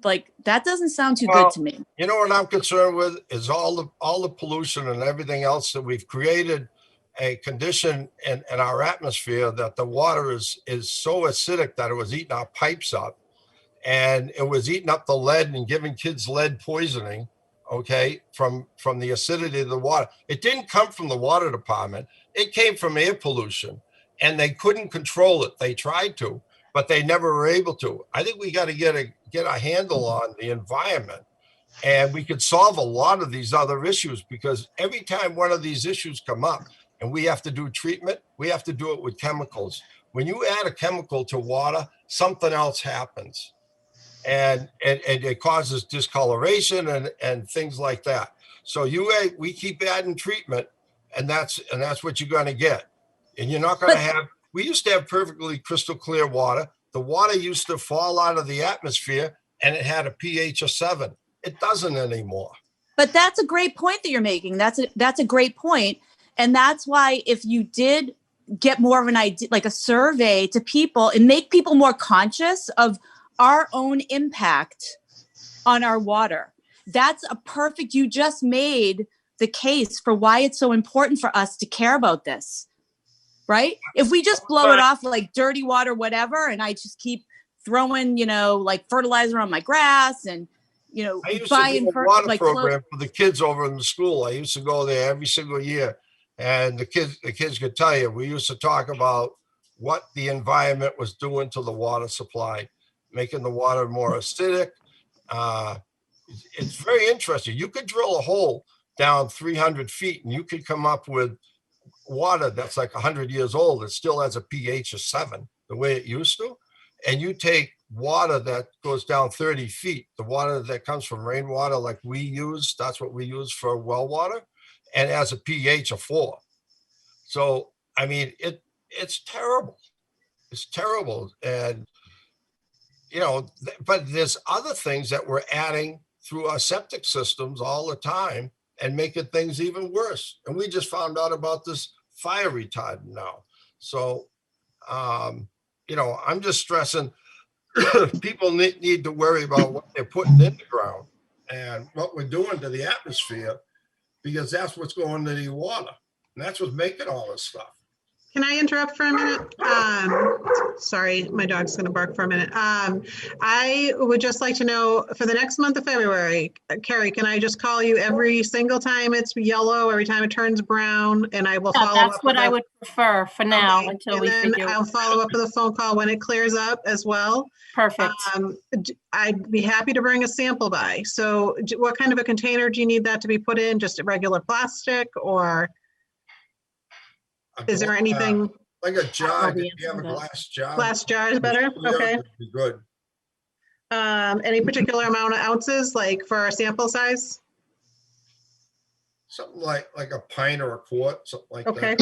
like, that doesn't sound too good to me. You know what I'm concerned with is all the pollution and everything else that we've created a condition in our atmosphere that the water is so acidic that it was eating our pipes up. And it was eating up the lead and giving kids lead poisoning, okay, from the acidity of the water. It didn't come from the water department. It came from air pollution, and they couldn't control it. They tried to, but they never were able to. I think we got to get a handle on the environment, and we could solve a lot of these other issues, because every time one of these issues come up and we have to do treatment, we have to do it with chemicals. When you add a chemical to water, something else happens. And it causes discoloration and things like that. So we keep adding treatment, and that's what you're going to get. And you're not going to have. We used to have perfectly crystal clear water. The water used to fall out of the atmosphere, and it had a pH of 7. It doesn't anymore. But that's a great point that you're making. That's a great point, and that's why if you did get more of an idea, like a survey to people, and make people more conscious of our own impact on our water. that's a perfect, you just made the case for why it's so important for us to care about this, right? If we just blow it off like dirty water, whatever, and I just keep throwing, like fertilizer on my grass and, I used to buying do a water like program for the kids over in the school. I used to go there every single year, and the kids could tell you, we used to talk about what the environment was doing to the water supply, making the water more acidic. It's very interesting. You could drill a hole down 300 feet and you could come up with water that's like 100 years old. It still has a pH of 7, the way it used to. And you take water that goes down 30 feet, the water that comes from rainwater like we use, that's what we use for well water, and it has a pH of 4. So, I mean, it's terrible. It's terrible. And, but there's other things that we're adding through our septic systems all the time and making things even worse. And we just found out about this fire retardant now. So, I'm just stressing people need to worry about what they're putting in the ground and what we're doing to the atmosphere, because that's what's going to the water. And that's what's making all this stuff. Can I interrupt for a minute? Sorry, my dog's going to bark for a minute. I would just like to know, for the next month of February, Carrie, can I just call you every single time it's yellow, every time it turns brown, and I will follow up? That's what I would prefer for now, Okay, until and we then figure. I'll follow up with a phone call when it clears up as well. Perfect. I'd be happy to bring a sample by. So what kind of a container do you need that to be put in? Just a regular plastic, or is there anything? Like a jar? the Do you have a answer to that. glass jar? Glass jar is better? Yeah, Okay. would be good. Any particular amount of ounces, like for our sample size? Something like a pint or a quart, something like Okay.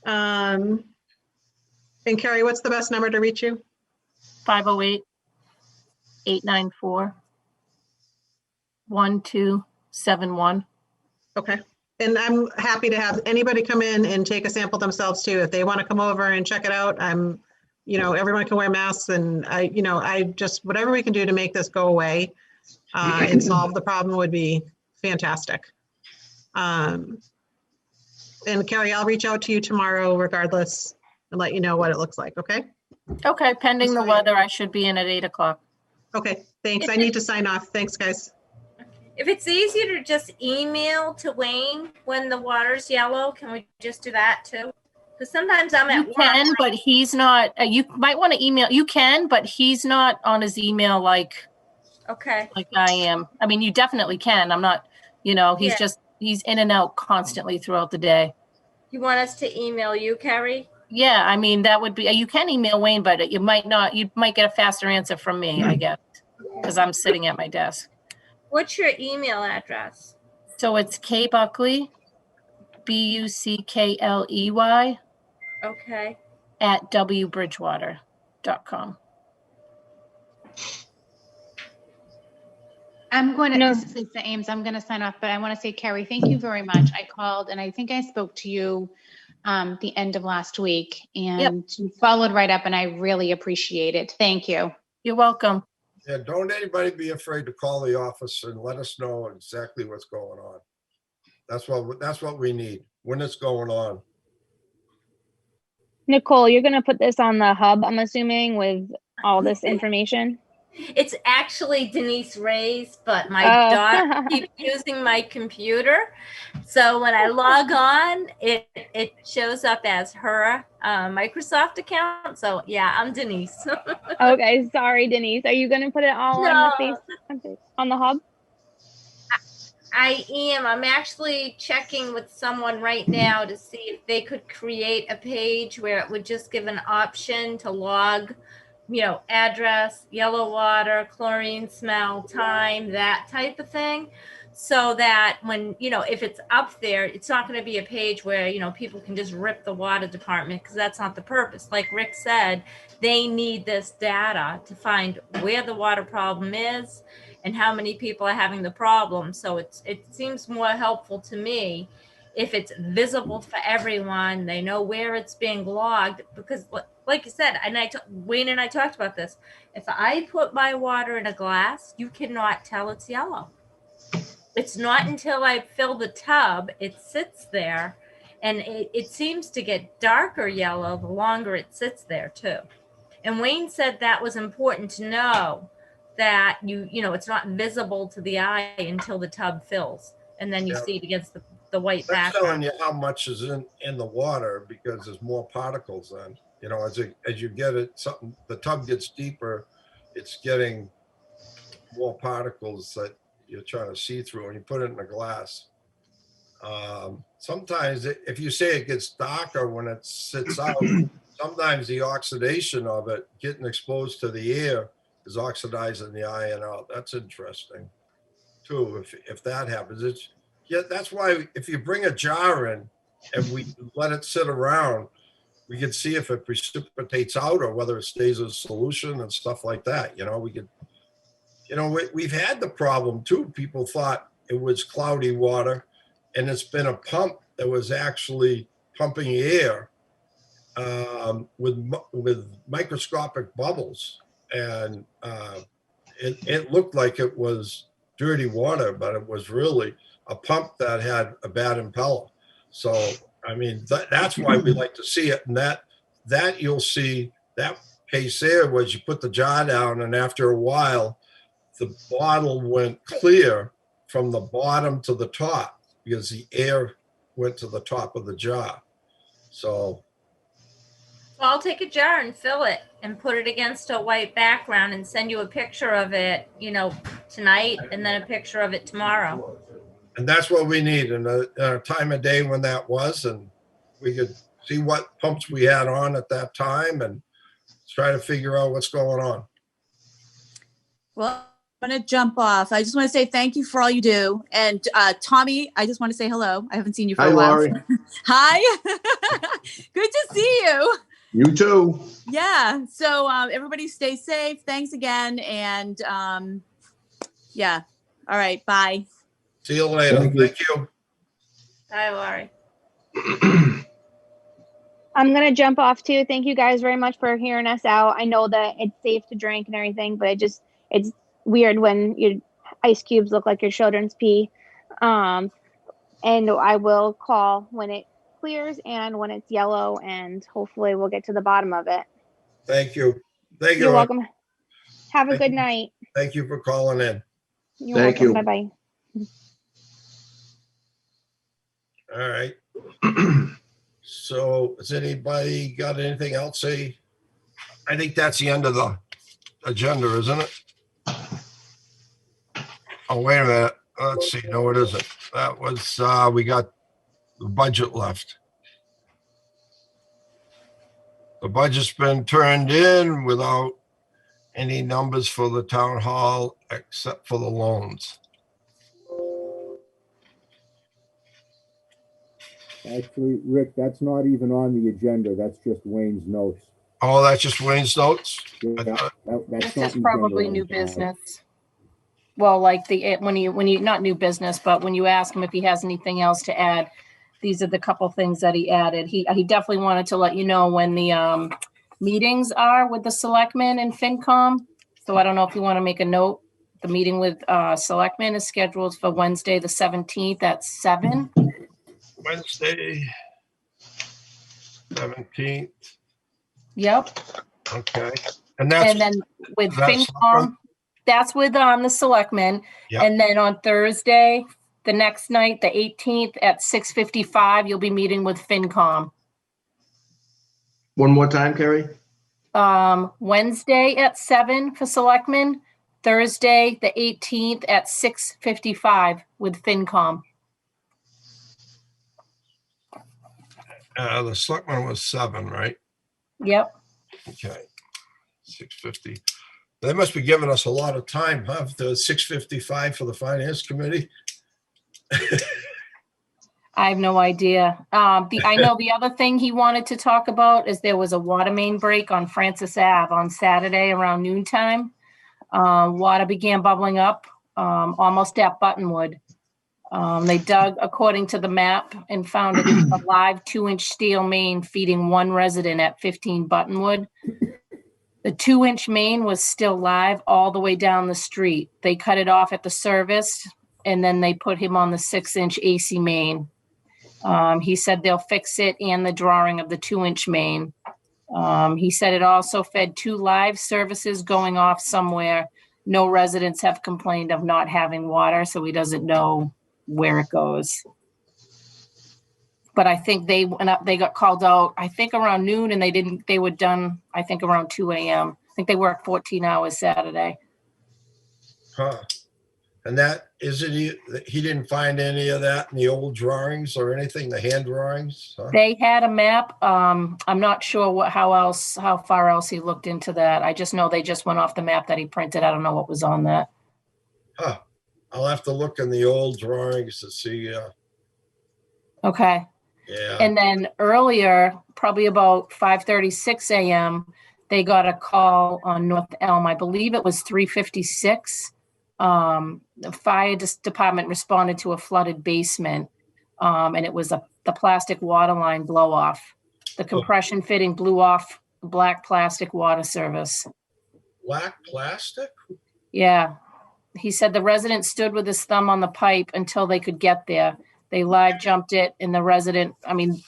that. And Carrie, what's the best number to reach you? 508-894-1271. Okay. And I'm happy to have anybody come in and take a sample themselves too. If they want to come over and check it out, everyone can wear masks, and I just, whatever we can do to make this go away and solve the problem would be fantastic. And Carrie, I'll reach out to you tomorrow regardless and let you know what it looks like. Okay. Okay, pending the weather, I should be in at 8 o'clock. Okay. Thanks. I need to sign off. Thanks, guys. If it's easier to just email to Wayne when the water's yellow, can we just do that too? Because sometimes I'm at You can, work. but he's not, you might want to email, you can, but he's not on his email like Okay. I am. I mean, you definitely can. I'm not, he's Yeah. he's in and out constantly throughout the day. You want us to email you, Carrie? Yeah, I mean, that would be, you can email Wayne, but you might get a faster answer from me, I guess, because I'm sitting at my desk. What's your email address? So it's K Buckley, Buckley, Okay. at wbridgewater.com. I'm going to, this is Lisa Ames. I'm going to sign off, but I want to say, Carrie, thank you very much. I called and I think I spoke to you the end of last week, and you followed right up, and I really appreciate it. Thank you. You're welcome. Yeah, don't anybody be afraid to call the office and let us know exactly what's going on. That's what we need, when it's going on. Nicole, you're going to put this on the hub, I'm assuming, with all this information? It's actually Denise Ray's, but my Oh. daughter keeps using my computer. So when I log on, it shows up as her Microsoft account. So yeah, I'm Denise. Okay, sorry, Denise. Are you going to put it all on the on the hub? I am. I'm actually checking with someone right now to see if they could create a page where it would just give an option to log, address, yellow water, chlorine smell, time, that type of thing. So that when, if it's up there, it's not going to be a page where, people can just rip the water department, because that's not the purpose. Like Rick said, they need this data to find where the water problem is and how many people are having the problem. So it seems more helpful to me if it's visible for everyone. They know where it's being logged, because like you said, and Wayne and I talked about this. If I put my water in a glass, you cannot tell it's yellow. It's not until I fill the tub, it sits there, and it seems to get darker yellow the longer it sits there too. And Wayne said that was important to know, that you know, it's not visible to the eye until the tub fills, and then you Yeah. see it against the white That's telling background. you how much is in the water because there's more particles then. You know, as you get it, the tub gets deeper, it's getting more particles that you're trying to see through, and you put it in a glass. Sometimes if you say it gets darker when it sits out, sometimes the oxidation of it getting exposed to the air is oxidizing the iron out. That's interesting too. If that happens, that's why if you bring a jar in and we let it sit around, we can see if it precipitates out or whether it stays as a solution and stuff like that. You know, we've had the problem too. People thought it was cloudy water, and it's been a pump that was actually pumping air with microscopic bubbles, and it looked like it was dirty water, but it was really a pump that had a bad impeller. So I mean, that's why we like to see it, and that you'll see that case there was you put the jar down, and after a while, the bottle went clear from the bottom to the top because the air went to the top of the jar. So I'll take a jar and fill it and put it against a white background and send you a picture of it, you know, tonight, and then a picture of it tomorrow. and that's what we need, and a time of day when that was, and we could see what pumps we had on at that time and try to figure out what's going on. Well, I'm going to jump off. I just want to say thank you for all you do. And Tommy, I just want to say hello. I haven't seen you for Hi, a while. Laurie. Hi. Good to see you. You too. Yeah. So everybody stay safe. Thanks again. And yeah. All right. Bye. See you later. Thank you. Thank you. Hi, Laurie. I'm gonna jump off too. Thank you guys very much for hearing us out. I know that it's safe to drink and everything, but it's weird when your ice cubes look like your children's pee. And I will call when it clears and when it's yellow, and hopefully we'll get to the bottom of it. Thank you. Thank you. You're Ron. welcome. Have a Thank good you. night. Thank you for calling in. You're Thank welcome. you. Bye-bye. All right. So has anybody got anything else to say? I think that's the end of the agenda, isn't it? Oh, wait a minute. Let's see. No, it isn't. That was, we got the budget left. The budget's been turned in without any numbers for the town hall except for the loans. Actually, Rick, that's not even on the agenda. That's just Wayne's notes. Oh, that's just Wayne's notes? Yeah, I thought- that's This not is an probably agenda new item tonight. business. Well, like when you, not new business, but when you ask him if he has anything else to add, these are the couple things that he added. He definitely wanted to let you know when the meetings are with the selectmen and FinCom. So I don't know if you want to make a note. The meeting with selectmen is scheduled for Wednesday, the 17th at 7. Wednesday, 17th. Yep. Okay. And that's, And then with that's FinCom, that's with the selectmen. Yep. And then on Thursday, the next night, the 18th at 6:55, you'll be meeting with FinCom. One more time, Carrie? Wednesday at 7 for selectmen, Thursday, the 18th at 6:55 with FinCom. the selectman was 7, right? Yep. Okay. 6:50. They must be giving us a lot of time, huh? The 6:55 for the finance committee. I have no idea. I know the other thing he wanted to talk about is there was a water main break on Francis Ave on Saturday around noontime. Water began bubbling up almost at Buttonwood. They dug according to the map and found it a live 2-inch steel main feeding one resident at 15 Buttonwood. The 2-inch main was still live all the way down the street. They cut it off at the service, and then they put him on the 6-inch AC main. He said they'll fix it and the drawing of the 2-inch main. He said it also fed 2 live services going off somewhere. No residents have complained of not having water, so he doesn't know where it goes. But I think they went up, they got called out, I think around noon, and they were done, I think around 2 a.m. I think they worked 14 hours Saturday. Huh. And that, he didn't find any of that in the old drawings or anything, the hand drawings? Huh? They had a map. I'm not sure how far else he looked into that. I just know they just went off the map that he printed. I don't know what was on that. Huh. I'll have to look in the old drawings to see. Okay. Yeah. And then earlier, probably about 5:36 a.m., they got a call on North Elm. I believe it was 3:56. The fire department responded to a flooded basement, and it was the plastic water line blow off. The compression fitting blew off black plastic water service. Black plastic? Yeah. He said the resident stood with his thumb on the pipe until they could get there. They live jumped it, and the resident, I mean,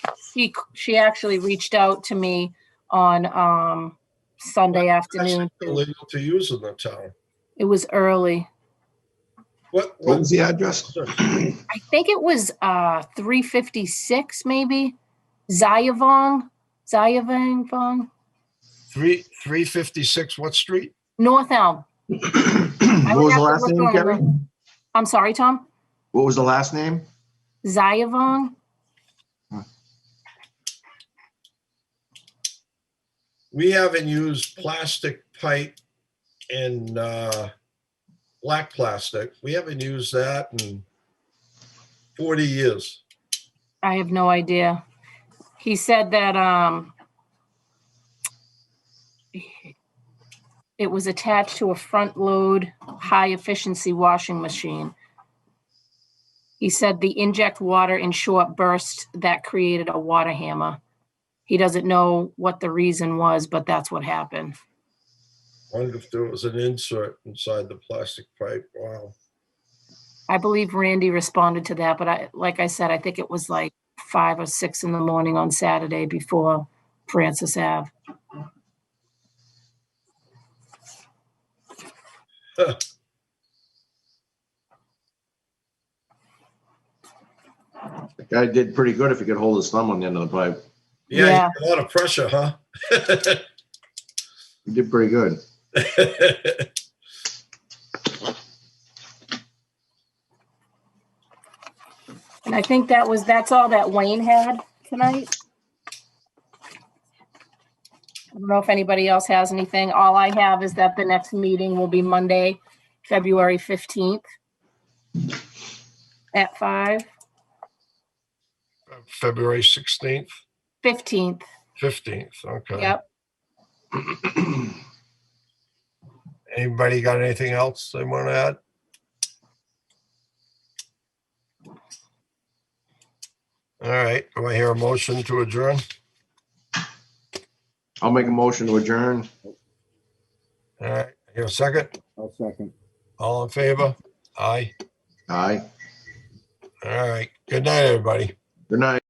she actually reached out to me on Sunday afternoon. That's illegal to use in the town. It was early. What was the address? I think it was 356 maybe. Zayavong. 356 what street? North Elm. What was the last name, Kerry? I'm sorry, Tom. What was the last name? Zayavong. We haven't used plastic pipe and black plastic. We haven't used that in 40 years. I have no idea. He said that it was attached to a front load high efficiency washing machine. He said the inject water in short burst that created a water hammer. He doesn't know what the reason was, but that's what happened. I wonder if there was an insert inside the plastic pipe. Wow. I believe Randy responded to that, but like I said, I think it was like 5 or 6 in the morning on Saturday before Francis Ave. Huh. The guy did pretty good if he could hold his thumb on the end of the pipe. Yeah. A lot of pressure, huh? He did pretty good. And I think that's all that Wayne had tonight. I don't know if anybody else has anything. All I have is that the next meeting will be Monday, February 15th at 5. February 16th, 15th. 15th. Okay. Yep. Anybody got anything else they want to add? All right. Do I hear a motion to adjourn? I'll make a motion to adjourn. All right. Hear a second? I'll second. All in favor? Aye. Aye. All right. Good night, everybody. Good night.